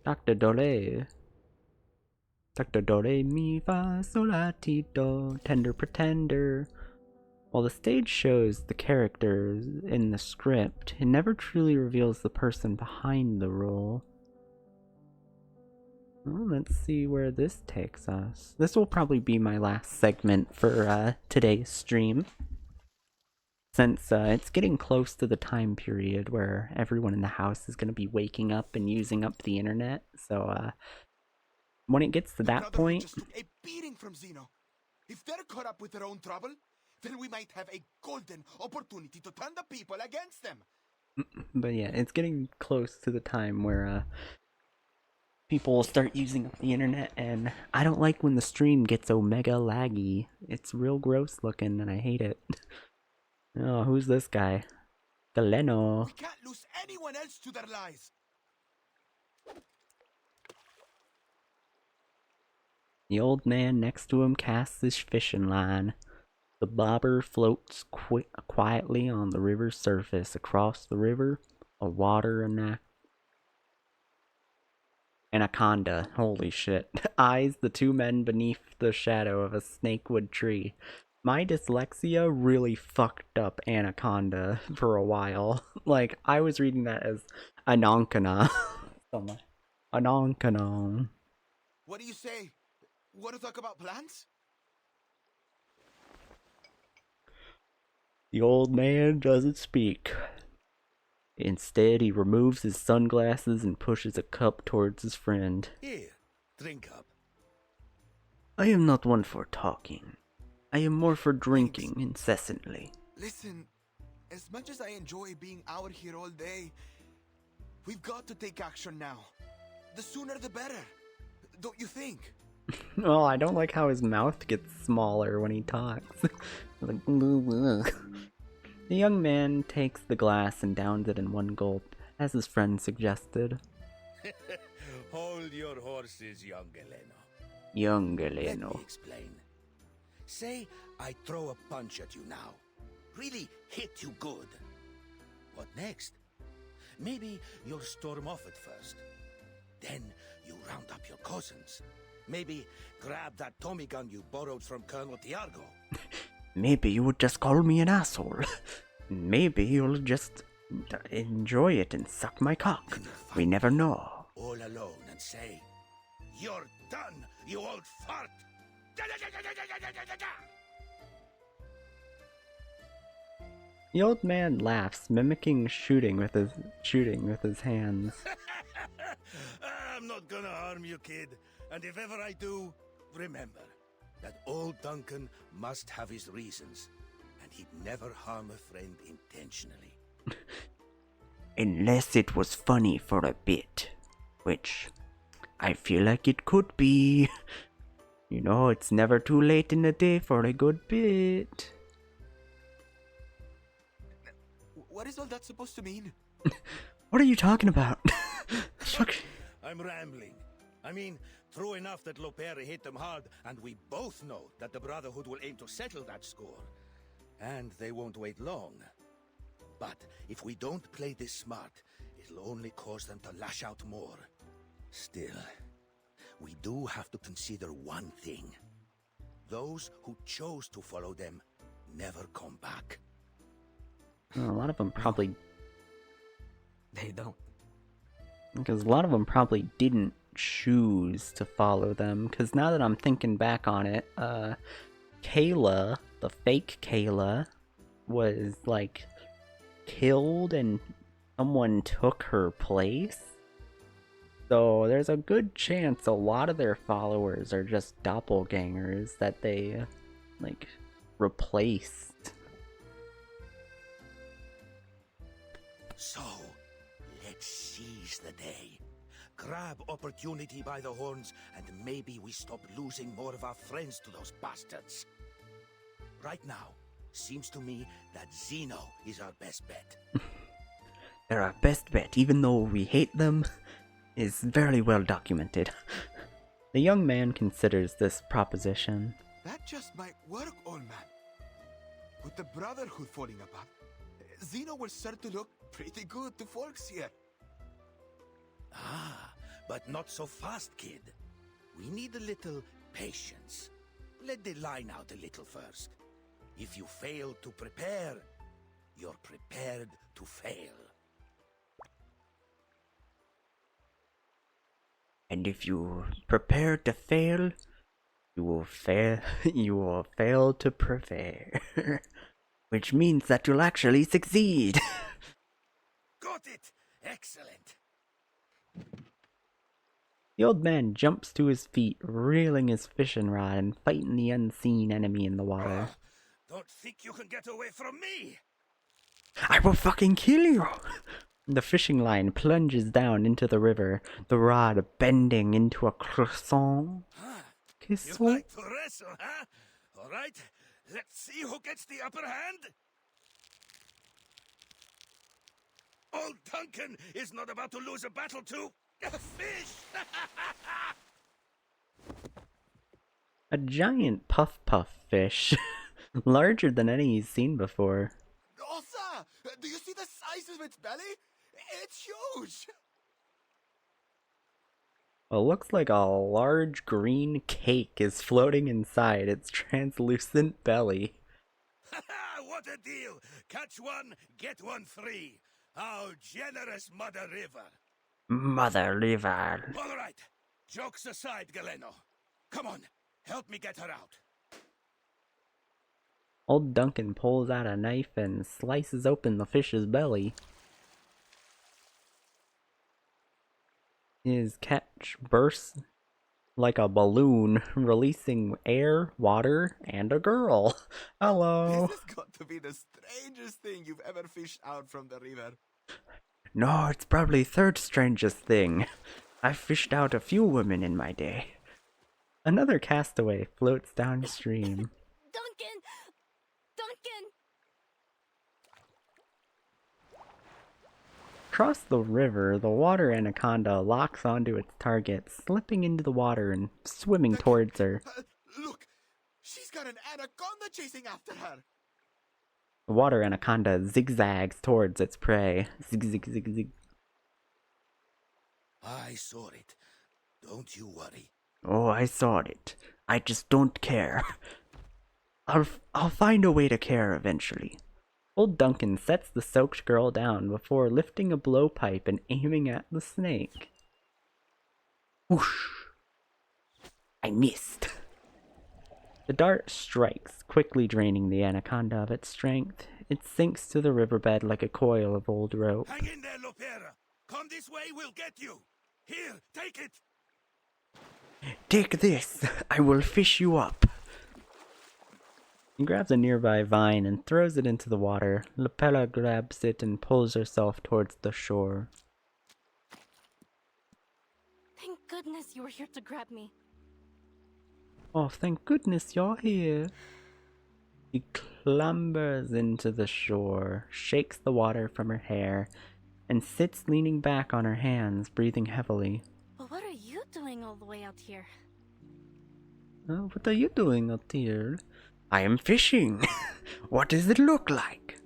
Dr. Dole. Dr. Dole, mi, fa, sol, la, ti, do. Tender Pretender. While the stage shows the characters in the script, it never truly reveals the person behind the role. Well, let's see where this takes us. This will probably be my last segment for today's stream. Since it's getting close to the time period where everyone in the house is going to be waking up and using up the internet. So when it gets to that point... A beating from Xeno. If they're caught up with their own trouble, then we might have a golden opportunity to turn the people against them. But yeah, it's getting close to the time where people will start using up the internet, and I don't like when the stream gets omega laggy. It's real gross looking, and I hate it. Oh, who's this guy? Galeno. We can't lose anyone else to their lies. The old man next to him casts his fishing line. The bobber floats quietly on the river's surface. Across the river, a water anaconda, holy shit, eyes the two men beneath the shadow of a snakewood tree. My dyslexia really fucked up anaconda for a while. Like, I was reading that as anonkana. Anonkana. What do you say? Want to talk about plans? The old man doesn't speak. Instead, he removes his sunglasses and pushes a cup towards his friend. Here, drink up. I am not one for talking. I am more for drinking incessantly. Listen, as much as I enjoy being out here all day, we've got to take action now. The sooner the better. Don't you think? Oh, I don't like how his mouth gets smaller when he talks. Like, the young man takes the glass and downs it in one gulp, as his friend suggested. Hold your horses, young Galeno. Young Let Galeno. me explain. Say I throw a punch at you now. Really hit you good. What next? Maybe you'll storm off at first. Then you round up your cousins. Maybe grab that Tommy gun you borrowed from Colonel Tiargo. Maybe you would just call me an asshole. Maybe you'll just enjoy it and suck my cock. We never know. All alone and say, "You're done, you old fart!" The old man laughs, mimicking shooting with his hands. I'm not gonna harm you, kid. And if ever I do, remember that old Duncan must have his reasons, and he'd never harm a friend intentionally. Unless it was funny for a bit, which I feel like it could be. You know, it's never too late in the day for a good bit. What is all that supposed to mean? What are you talking about? Fuck. I'm rambling. I mean, true enough that Lopere hit them hard, and we both know that the Brotherhood will aim to settle that score. And they won't wait long. But if we don't play this smart, it'll only cause them to lash out more. Still, we do have to consider one thing. Those who chose to follow them never come back. Well, a lot of them probably... They don't. Because a lot of them probably didn't choose to follow them. Because now that I'm thinking back on it, Kayla, the fake Kayla, was, like, killed and someone took her place. So there's a good chance a lot of their followers are just doppelgangers that they, like, replaced. So, let's seize the day. Grab opportunity by the horns, and maybe we stop losing more of our friends to those bastards. Right now, seems to me that Zeno is our best bet. They're our best bet, even though we hate them, is very well documented. The young man considers this proposition. That just might work, old man. With the Brotherhood falling apart, Zeno will start to look pretty good to folks here. Ah, but not so fast, kid. We need a little patience. Let the line out a little first. If you fail to prepare, you're prepared to fail. And if you prepare to fail, you will fail. You will fail to prepare, which means that you'll actually succeed. Got it! Excellent! The old man jumps to his feet, reeling his fishing rod and fighting the unseen enemy in the water. Don't think you can get away from me! I will fucking kill you! The fishing line plunges down into the river, the rod bending into a croissant. You like to wrestle, huh? Alright, let's see who gets the upper hand! Old Duncan is not about to lose a battle to a fish! A giant puff fish, larger than any he's seen before. Osa! Do you see the size of its belly? It's huge! It looks like a large green cake is floating inside its translucent belly. What a deal! Catch one, get one free. How generous, Mother River. Mother River. Alright, jokes aside, Galeno. Come on, help me get her out. Old Duncan pulls out a knife and slices open the fish's belly. His catch bursts like a balloon, releasing air, water, and a girl. Hello. This has got to be the strangest thing you've ever fished out from the river. No, it's probably third strangest thing. I've fished out a few women in my day. Another castaway floats downstream. Duncan! Duncan! Across the river, the water anaconda locks onto its target, slipping into the water and swimming towards her. Look! She's got an anaconda chasing after her! The water anaconda zigzags towards its prey. Zig, zig, zig, zig. I saw it. Don't you worry. Oh, I saw it. I just don't care. I'll find a way to care eventually. Old Duncan sets the soaked girl down before lifting a blowpipe and aiming at the snake. Whoosh! I missed. The dart strikes, quickly draining the anaconda of its strength. It sinks to the riverbed like a coil of old rope. Hang in there, Lopera. Come this way, we'll get you. Here, take it. Take this. I will fish you up. He grabs a nearby vine and throws it into the water. Lapella grabs it and pulls herself towards the shore. Thank goodness you were here to grab me. Oh, thank goodness you're here. He clambers into the shore, shakes the water from her hair, and sits leaning back on her hands, breathing heavily. But what are you doing all the way out here? What are you doing out here? I am fishing. What does it look like?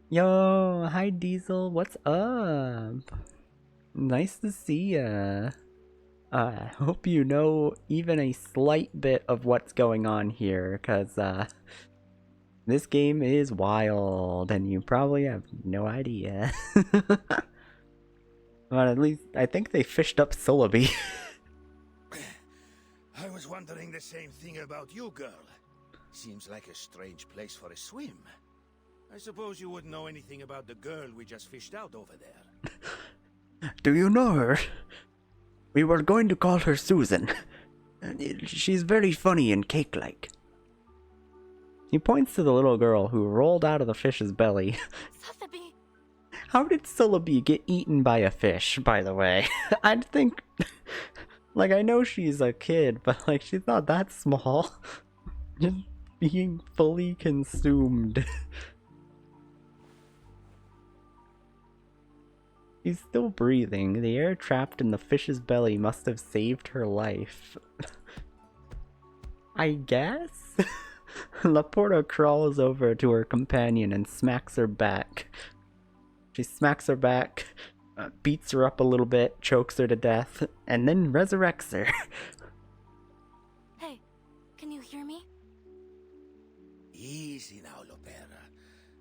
Yo, hi Diesel, what's up? Nice to see ya. I hope you know even a slight bit of what's going on here, cause this game is wild and you probably have no idea. But at least I think they fished up Celebi. I was wondering the same thing about you, girl. Seems like a strange place for a swim. I suppose you wouldn't know anything about the girl we just fished out over there. Do you know her? We were going to call her Susan. She's very funny and cake-like. He points to the little girl who rolled out of the fish's belly. Celebi! How did Celebi get eaten by a fish, by the way? I'd think... Like, I know she's a kid, but, like, she's not that small. Just being fully consumed. She's still breathing. The air trapped in the fish's belly must have saved her life. I guess? Laporta crawls over to her companion and smacks her back. She smacks her back, beats her up a little bit, chokes her to death, and then resurrects her. Hey, can you hear me? Easy now, Lopera.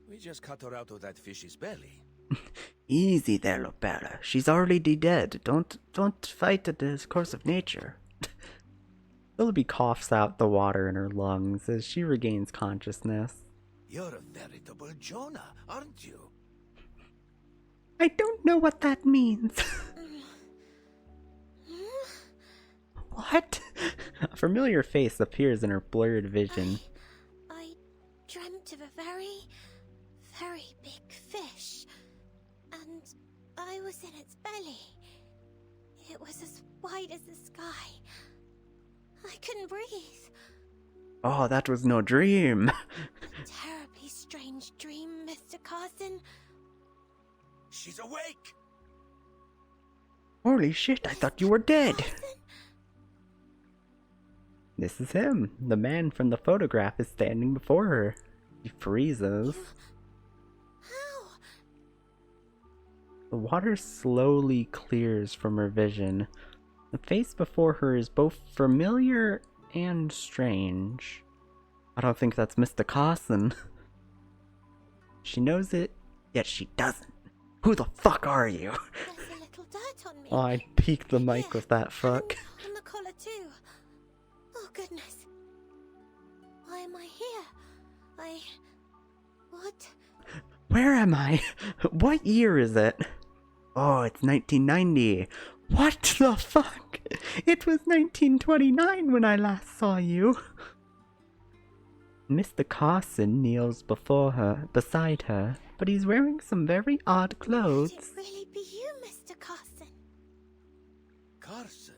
We just cut her out of that fish's belly. Easy there, Lopera. She's already dead. Don't fight the course of nature. Celebi coughs out the water in her lungs as she regains consciousness. You're a veritable Jonah, aren't you? I don't know what that means. What? A familiar face appears in her blurred vision. I I was in its belly. It was as wide as the sky. I couldn't breathe. Oh, that was no dream. A terribly strange dream, Mr. Carson. She's awake! Holy shit, I thought you were dead. Carson? This is him. The man from the photograph is standing before her. He freezes. How? The water slowly clears from her vision. The face before her is both familiar and strange. I don't think that's Mr. Carson. She knows it, yet she doesn't. Who the fuck are you? There's a little dirt on me. Oh, I peeked the mic with that fuck. And on the collar too. Oh goodness. Why am I here? What? Where am I? What year is it? Oh, it's 1990. What the fuck? It was 1929 when I last saw you. Mr. Carson kneels beside her, but he's wearing some very odd clothes. Could it really be you, Mr. Carson? Carson?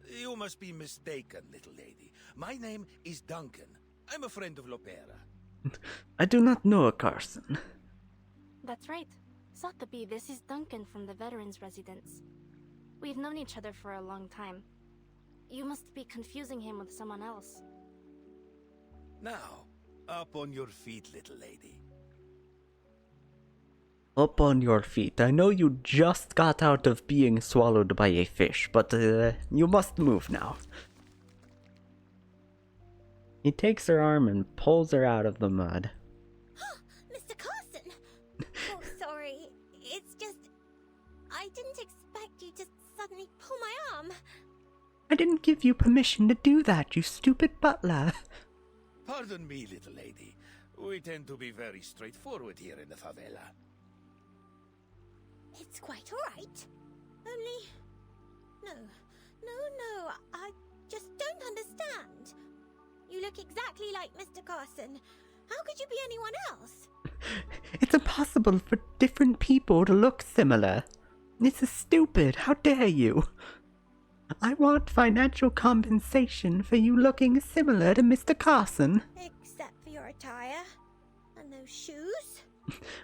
You must be mistaken, little lady. My name is Duncan. I'm a friend of Lopera. I do not know a Carson. That's right. Sotheby, this is Duncan from the Veterans Residence. We've known each other for a long time. You must be confusing him with someone else. Now, up on your feet, little lady. Up on your feet. I know you just got out of being swallowed by a fish, but you must move now. He takes her arm and pulls her out of the mud. Mr. Carson! Oh, sorry. It's just... I didn't expect you to suddenly pull my arm. I didn't give you permission to do that, you stupid butler. Pardon me, little lady. We tend to be very straightforward here in the favela. It's quite alright. Only... No, I just don't understand. You look exactly like Mr. Carson. How could you be anyone else? It's impossible for different people to look similar. This is stupid. How dare you? I want financial compensation for you looking similar to Mr. Carson. Except for your attire. And those shoes.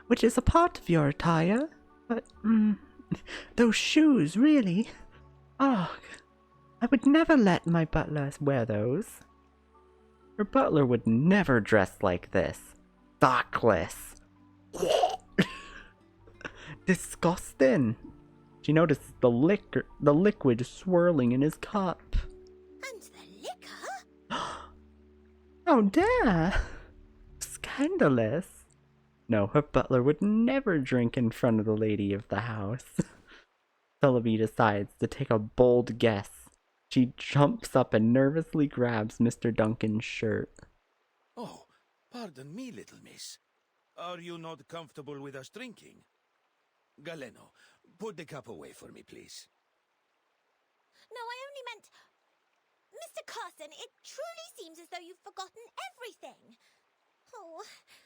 Which is a part of your attire. But, those shoes, really? Oh, I would never let my butler wear those. Her butler would never dress like this. Sockless. Disgusting. She notices the liquid swirling in his cup. And the liquor? How dare! Scandalous. No, her butler would never drink in front of the lady of the house. Celebi decides to take a bold guess. She jumps up and nervously grabs Mr. Duncan's shirt. Oh, pardon me, little miss. Are you not comfortable with us drinking? Galeno, put the cup away for me, please. No, I only meant... Mr. Carson, it truly seems as though you've forgotten everything. Oh,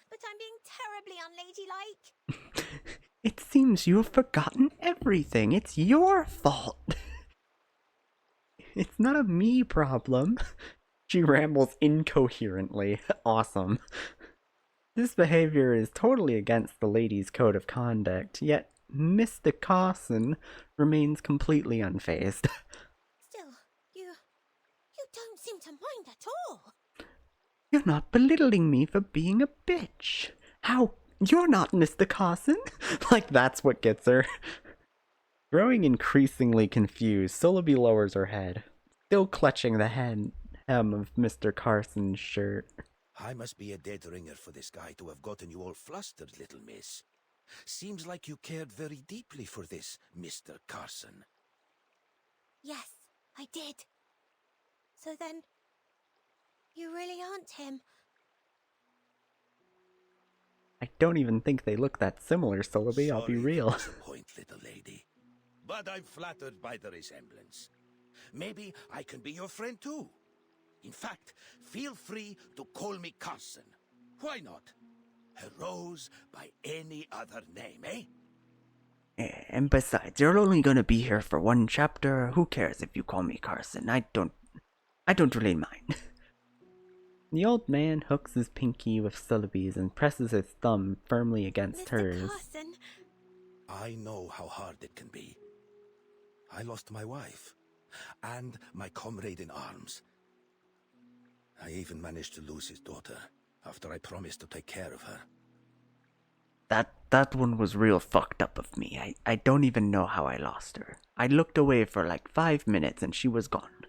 but I'm being terribly unladylike. It seems you have forgotten everything. It's your fault. It's not a me problem. She rambles incoherently. Awesome. This behavior is totally against the lady's code of conduct, yet Mr. Carson remains completely unfazed. Still, you don't seem to mind at all. You're not belittling me for being a bitch. How? You're not Mr. Carson? Like that's what gets her. Growing increasingly confused, Celebi lowers her head, still clutching the hem of Mr. Carson's shirt. I must be a dead ringer for this guy to have gotten you all flustered, little miss. Seems like you cared very deeply for this, Mr. Carson. Yes, I did. So then, you really aren't him. I don't even think they look that similar, Celebi, I'll be real. Point, little lady. But I'm flattered by the resemblance. Maybe I can be your friend too. In fact, feel free to call me Carson. Why not? A rose by any other name, eh? And besides, you're only gonna be here for one chapter. Who cares if you call me Carson? I don't really mind. The old man hooks his pinky with Celebi's and presses his thumb firmly against Mr. hers. Carson, I know how hard it can be. I lost my wife, and my comrade in arms. I even managed to lose his daughter, after I promised to take care of her. That one was real fucked up of me. I don't even know how I lost her. I looked away for like 5 minutes and she was gone.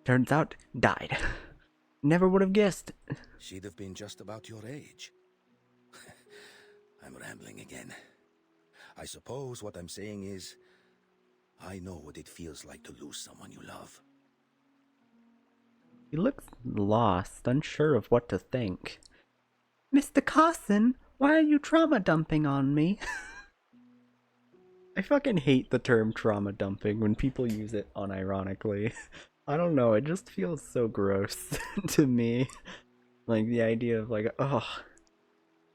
Turns out, died. Never would have guessed. She'd have been just about your age. I'm rambling again. I suppose what I'm saying is, I know what it feels like to lose someone you love. He looks lost, unsure of what to think. Mr. Carson, why are you trauma dumping on me? I fucking hate the term trauma dumping when people use it unironically. I don't know, it just feels so gross to me. Like the idea of like, oh,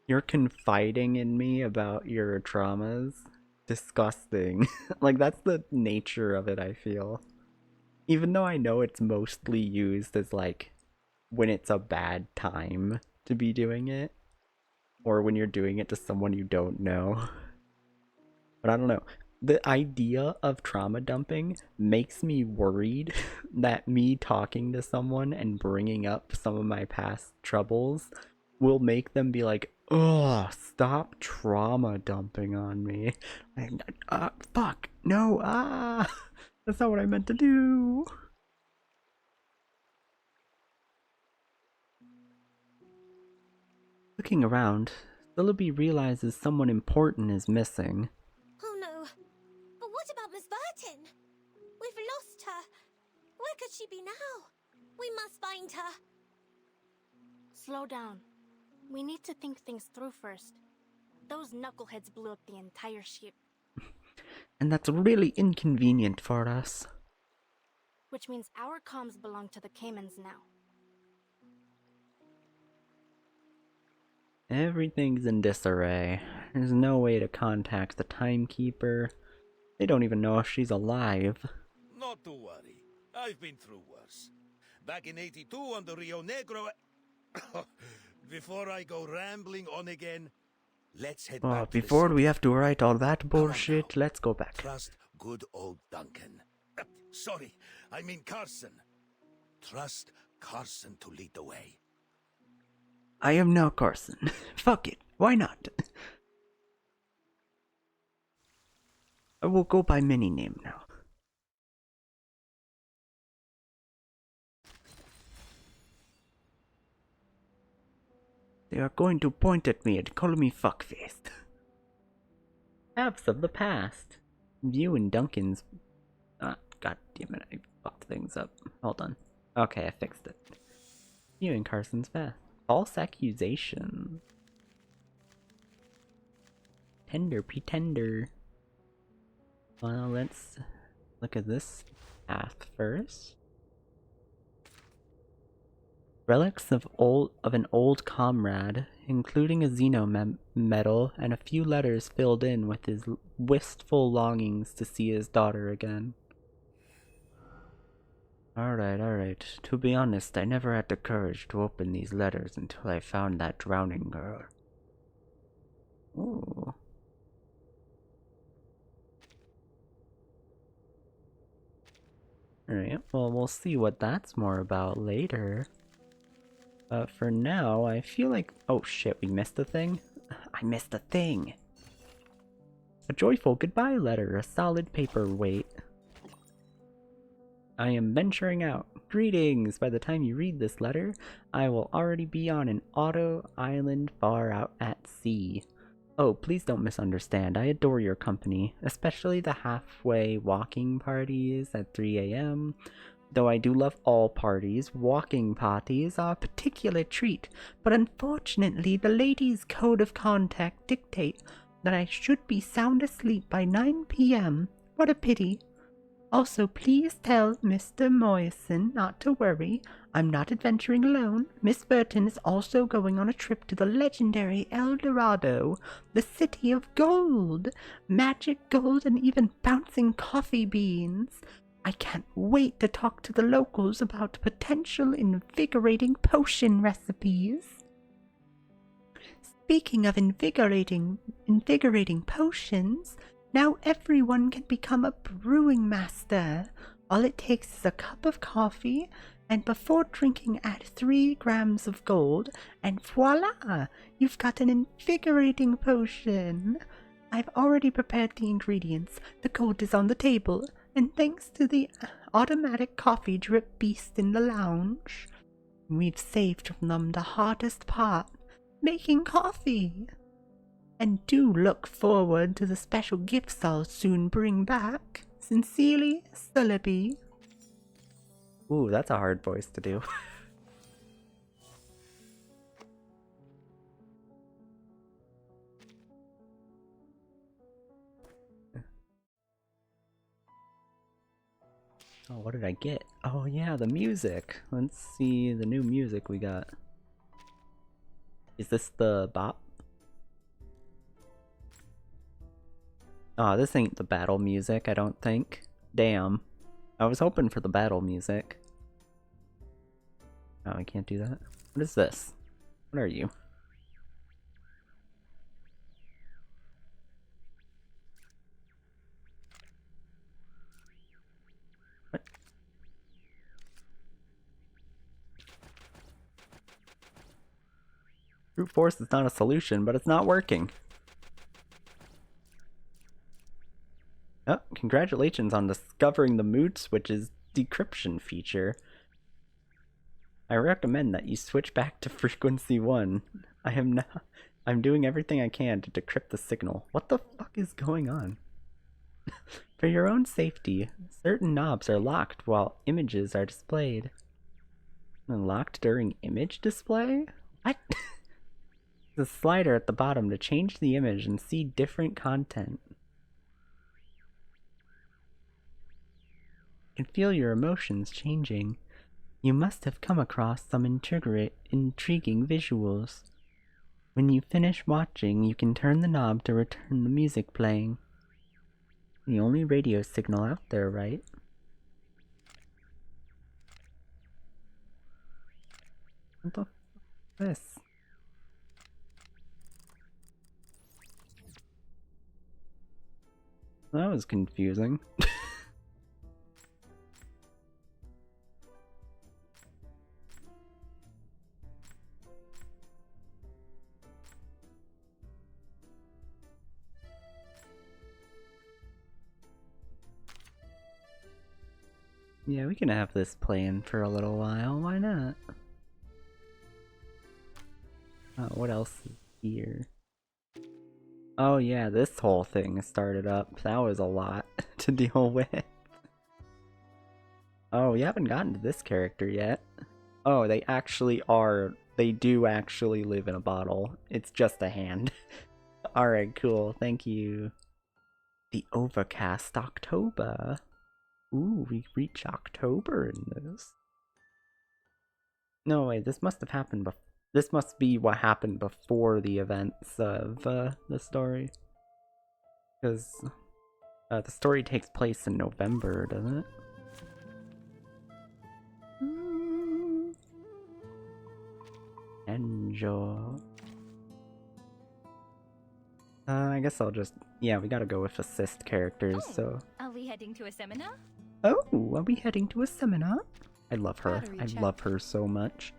you're confiding in me about your traumas? Disgusting. Like that's the nature of it, I feel. Even though I know it's mostly used as like when it's a bad time to be doing it, or when you're doing it to someone you don't know. But I don't know. The idea of trauma dumping makes me worried that me talking to someone and bringing up some of my past troubles will make them be like, ugh, stop trauma dumping on me. Like, fuck, no, that's not what I meant to do. Looking around, Celebi realizes someone important is missing. oh no. But what about Miss Burton? We've lost her. Where could she be now? We must find her. Slow down. We need to think things through first. Those knuckleheads blew up the entire ship. And that's really inconvenient for us. Which means our comms belong to the Caymans now. Everything's in disarray. There's no way to contact the timekeeper. They don't even know if she's alive. Not to worry. I've been through worse. Back in 82 on the Rio Negro... Before I go rambling on again, let's head back to before the we have to write all that bullshit, let's go back. Trust good old Duncan. Sorry, I mean Carson. Trust Carson to lead the way. I am now Carson. Fuck it, why not? I will go by mini name now. They are going to point at me and call me fuckface. Halves of the past. View in Duncan's... God damn it, I fucked things up. Hold on. Okay, I fixed it. View in Carson's past. False accusation. Tender pretender. Well, let's look at this path first. Relics of an old comrade, including a Xeno medal and a few letters filled in with his wistful longings to see his daughter again. Alright. To be honest, I never had the courage to open these letters until I found that drowning girl. Ooh. Alright, well, we'll see what that's more about later. But for now, I feel like... Oh shit, we missed a thing? I missed a thing! A joyful goodbye letter, a solid paperweight. I am venturing out. Greetings! By the time you read this letter, I will already be on an auto island far out at sea. Oh, please don't misunderstand. I adore your company, especially the halfway walking parties at 3 a.m. Though I do love all parties, walking parties are a particular treat, but unfortunately the ladies' code of conduct dictate that I should be sound asleep by 9 p.m. What a pity. Also, please tell Mr. Moyson not to worry. I'm not adventuring alone. Miss Burton is also going on a trip to the legendary El Dorado, the city of gold, magic gold, and even bouncing coffee beans. I can't wait to talk to the locals about potential invigorating potion recipes. Speaking of invigorating potions, now everyone can become a brewing master. All it takes is a cup of coffee, and before drinking add 3 grams of gold, and voila! You've got an invigorating potion. I've already prepared the ingredients. The gold is on the table, and thanks to the automatic coffee drip beast in the lounge, we've saved from them the hardest part, making coffee. And do look forward to the special gifts I'll soon bring back. Sincerely, Celebi. Ooh, that's a hard voice to do. Oh, what did I get? Oh yeah, the music. Let's see the new music we got. Is this the bop? Oh, this ain't the battle music, I don't think. Damn. I was hoping for the battle music. Oh, I can't do that. What is this? What are you? What? Brute force is not a solution, but it's not working. Oh, congratulations on discovering the mood switch's decryption feature. I recommend that you switch back to frequency 1. I'm doing everything I can to decrypt the signal. What the fuck is going on? For your own safety, certain knobs are locked while images are displayed. Locked during image display? What? There's a slider at the bottom to change the image and see different content. You can feel your emotions changing. You must have come across some intriguing visuals. When you finish watching, you can turn the knob to return the music playing. The only radio signal out there, right? What the f is this? That was confusing. Yeah, we can have this playing for a little while, why not? Oh, what else is here? Oh yeah, this whole thing started up. That was a lot to deal with. Oh, we haven't gotten to this character yet. Oh, they do actually live in a bottle. It's just a hand. Alright, cool, thank you. The overcast October. Ooh, we reach October in this. No, wait, this must have happened before. This must be what happened before the events of the story. Because the story takes place in November, doesn't it? Enjoy. I guess I'll just... Yeah, we gotta go with assist characters, so... Are we heading to a seminar? Oh, are we heading to a seminar? I love her. I love her so much.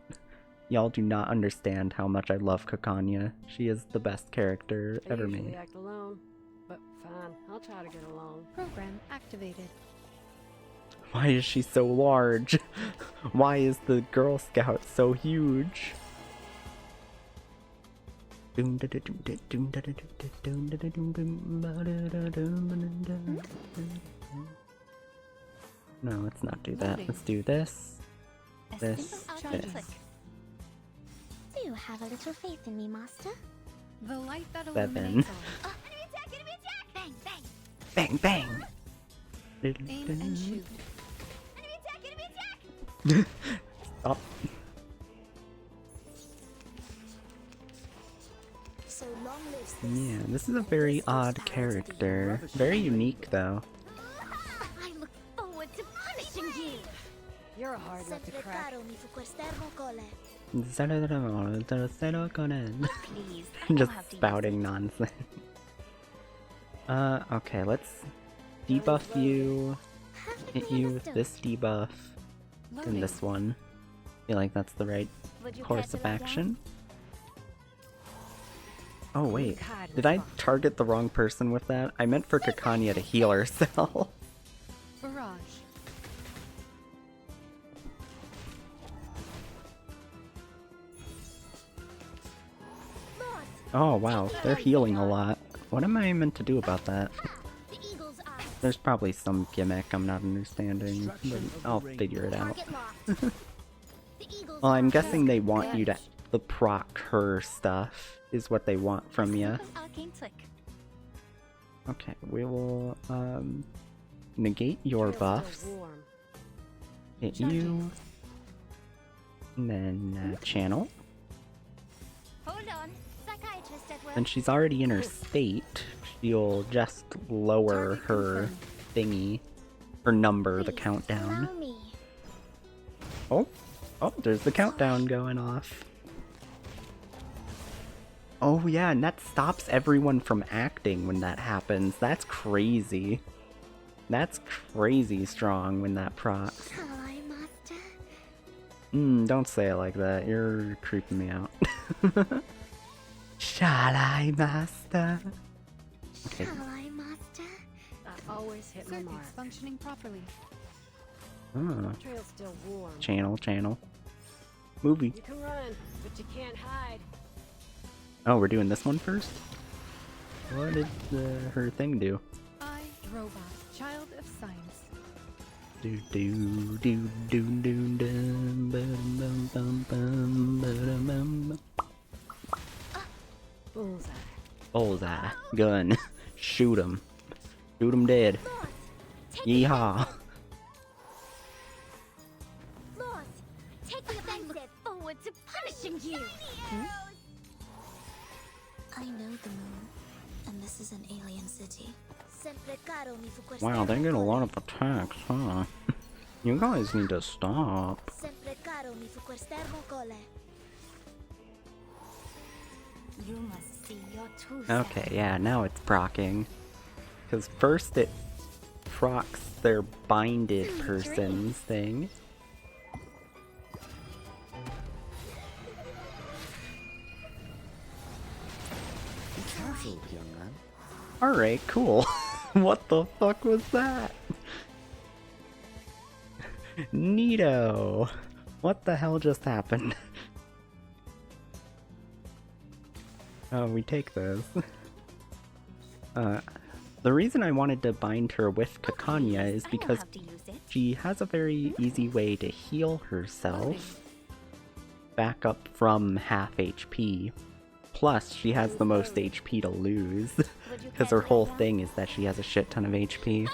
Y'all do not understand how much I love Kokanya. She is the best character ever made. I usually act alone, but fine, I'll try to get along. Program activated. Why is she so large? Why is the Girl Scout so huge? No, let's not do that. Let's do this. This. Do you have a little faith in me, Master? The light that 7. illuminates all. Enemy attack! Enemy attack! Bang, bang! Bang, bang! Aim and shoot. Stop. So long lives Yeah, this is a very odd character. Very unique, though. I look forward to punishing you. You're a hard nut to Sempre crack. caro mi fu quest'ermo cole. Please, I don't Just have to use spouting nonsense. Okay, let's debuff you, hit you with this debuff, and this one. I feel like that's the right Would you course care of to lie down? action. Oh wait, did I target the wrong person with that? I meant for Kakanya to heal herself. Barrage. Oh wow, they're healing a lot. What am I meant to do about that? The eagle's eye. There's probably some gimmick I'm not understanding, but I'll figure it out. Target locked. The eagle's Well, I'm eye. guessing they want you to the proc her stuff is what they want from you. Arcane flick. Okay, we will negate your Feels still buffs, warm. hit you, and then channel. Hold on. Psychiatrist at work. And she's already in her state. She'll just lower her thingy, her number, the Please, countdown. allow me. Oh, there's the countdown going off. Oh yeah, and that stops everyone from acting when that happens. That's crazy. That's crazy strong when that procs. Shall I, master? Don't say it like that. You're creeping me out. Shall I, master? Okay. Shall I, master? I always hit my mark. Circuits functioning properly. Oh, Trail's still warm. channel. Movie. You can run, but you can't hide. Oh, we're doing this one first? What did her thing do? I, Robot, child of science. Do do do do do dum bum bum bum bum bum bum. Bullseye. Bullseye. Gun. Shoot him. Shoot him dead. Yeehaw. Lost. Take the offensive. Forward to punishing you. I know the moon, and this is an alien city. Sempre caro mi fu Wow, they quest'ermo get a cole. lot of attacks, huh? You guys need to stop. Sempre caro mi fu quest'ermo cole. You must see your truth. Okay, yeah, now it's proccing. Because first it procs their binded person's thing. Be careful, young man. Alright, cool. What the fuck was that? Neato. What the hell just happened? Oh, we take those. The reason I wanted to bind her with Kakanya is because she has a very easy way to heal herself back up from half HP. Plus, she has the most HP to lose, because her whole thing is that she has a shit ton of HP.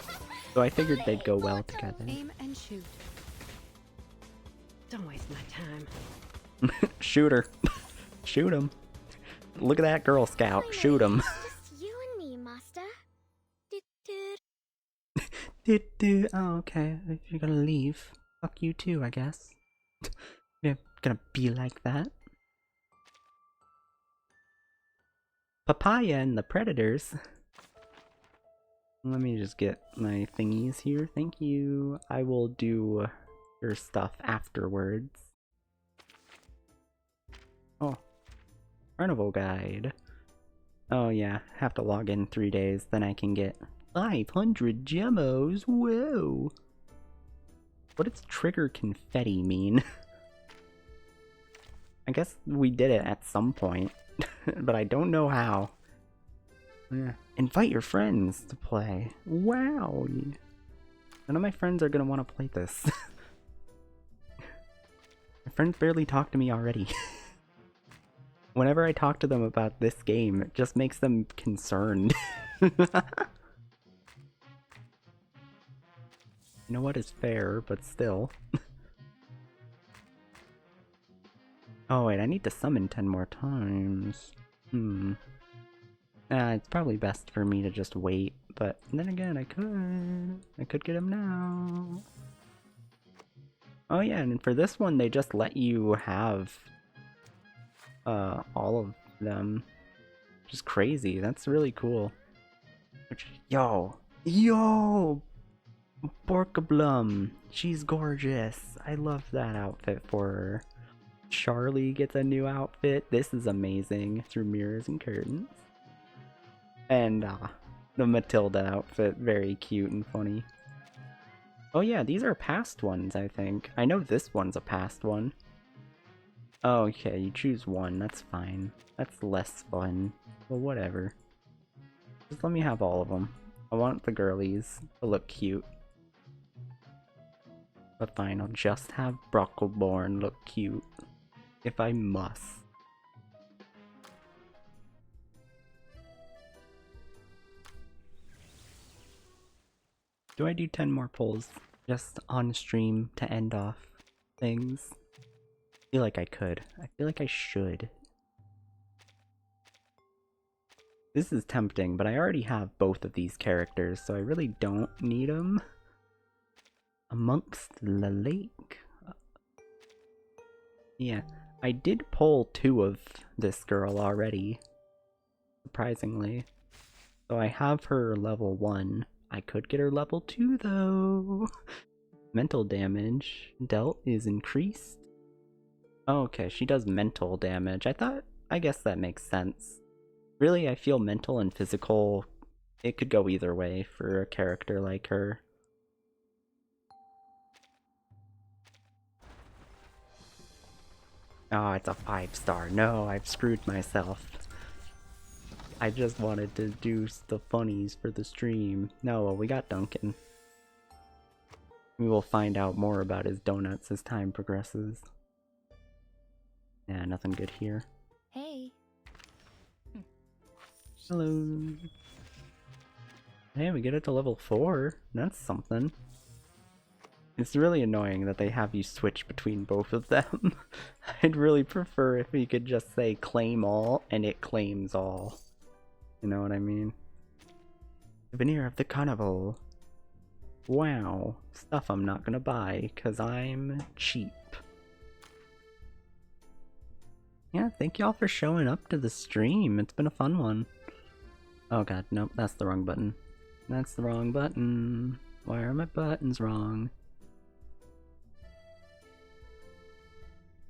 So I figured they'd go well together. Aim and shoot. Don't waste my time. Shoot her. Shoot him. Look at that Girl Scout. Shoot him. Just you and me, master. Oh, okay. If you're gonna leave, fuck you too, I guess. You're gonna be like that. Papaya and the Predators. Let me just get my thingies here. Thank you. I will do your stuff afterwards. Oh. Carnival guide. Oh yeah, have to log in 3 days, then I can get 500 gemmos. Whoa. What does trigger confetti mean? I guess we did it at some point, but I don't know how. Yeah. Invite your friends to play. Wow. None of my friends are gonna want to play this. My friends barely talk to me already. Whenever I talk to them about this game, it just makes them concerned. You know what is fair, but still. Oh wait, I need to summon 10 more times. It's probably best for me to just wait, but then again, I could get him now. Oh yeah, and for this one, they just let you have all of them. Which is crazy. That's really cool. Yo! Borkablum! She's gorgeous. I love that outfit for her. Charlie gets a new outfit. This is amazing. Through mirrors and curtains. And the Matilda outfit, very cute and funny. Oh yeah, these are past ones, I think. I know this one's a past one. Oh, okay, you choose one, that's fine. That's less fun. Well, whatever. Just let me have all of them. I want the girlies to look cute. But fine, I'll just have Brockleborn look cute. If I must. Do I do 10 more polls just on stream to end off things? I feel like I could. I feel like I should. This is tempting, but I already have both of these characters, so I really don't need them. Amongst the lake. Yeah, I did pull 2 of this girl already, surprisingly. So I have her level 1. I could get her level 2 though. Mental damage dealt is increased. Oh, okay, she does mental damage. I guess that makes sense. Really, I feel mental and physical, it could go either way for a character like her. Oh, it's a 5-star. No, I've screwed myself. I just wanted to do the funnies for the stream. No, well, we got Duncan. We will find out more about his donuts as time progresses. Yeah, nothing good here. Hey. Hello. Hey, we get it to level 4. That's something. It's really annoying that they have you switch between both of them. I'd really prefer if you could just say claim all and it claims all. You know what I mean? Souvenir of the carnival. Wow. Stuff I'm not gonna buy because I'm cheap. Yeah, thank y'all for showing up to the stream. It's been a fun one. Oh god, nope, that's the wrong button. That's the wrong button. Why are my buttons wrong?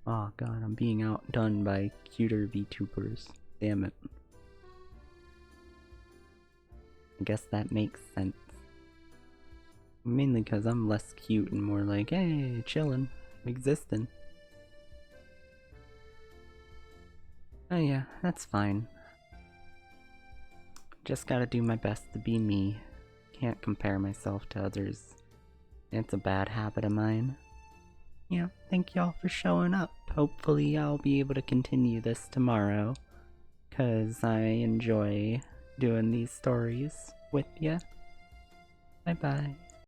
Oh god, I'm being outdone by cuter VTubers. Damn it. I guess that makes sense. Mainly because I'm less cute and more like, hey, chillin', existing. Oh yeah, that's fine. Just gotta do my best to be me. Can't compare myself to others. It's a bad habit of mine. Yeah, thank y'all for showing up. Hopefully I'll be able to continue this tomorrow, 'cause I enjoy doing these stories with ya. Bye bye.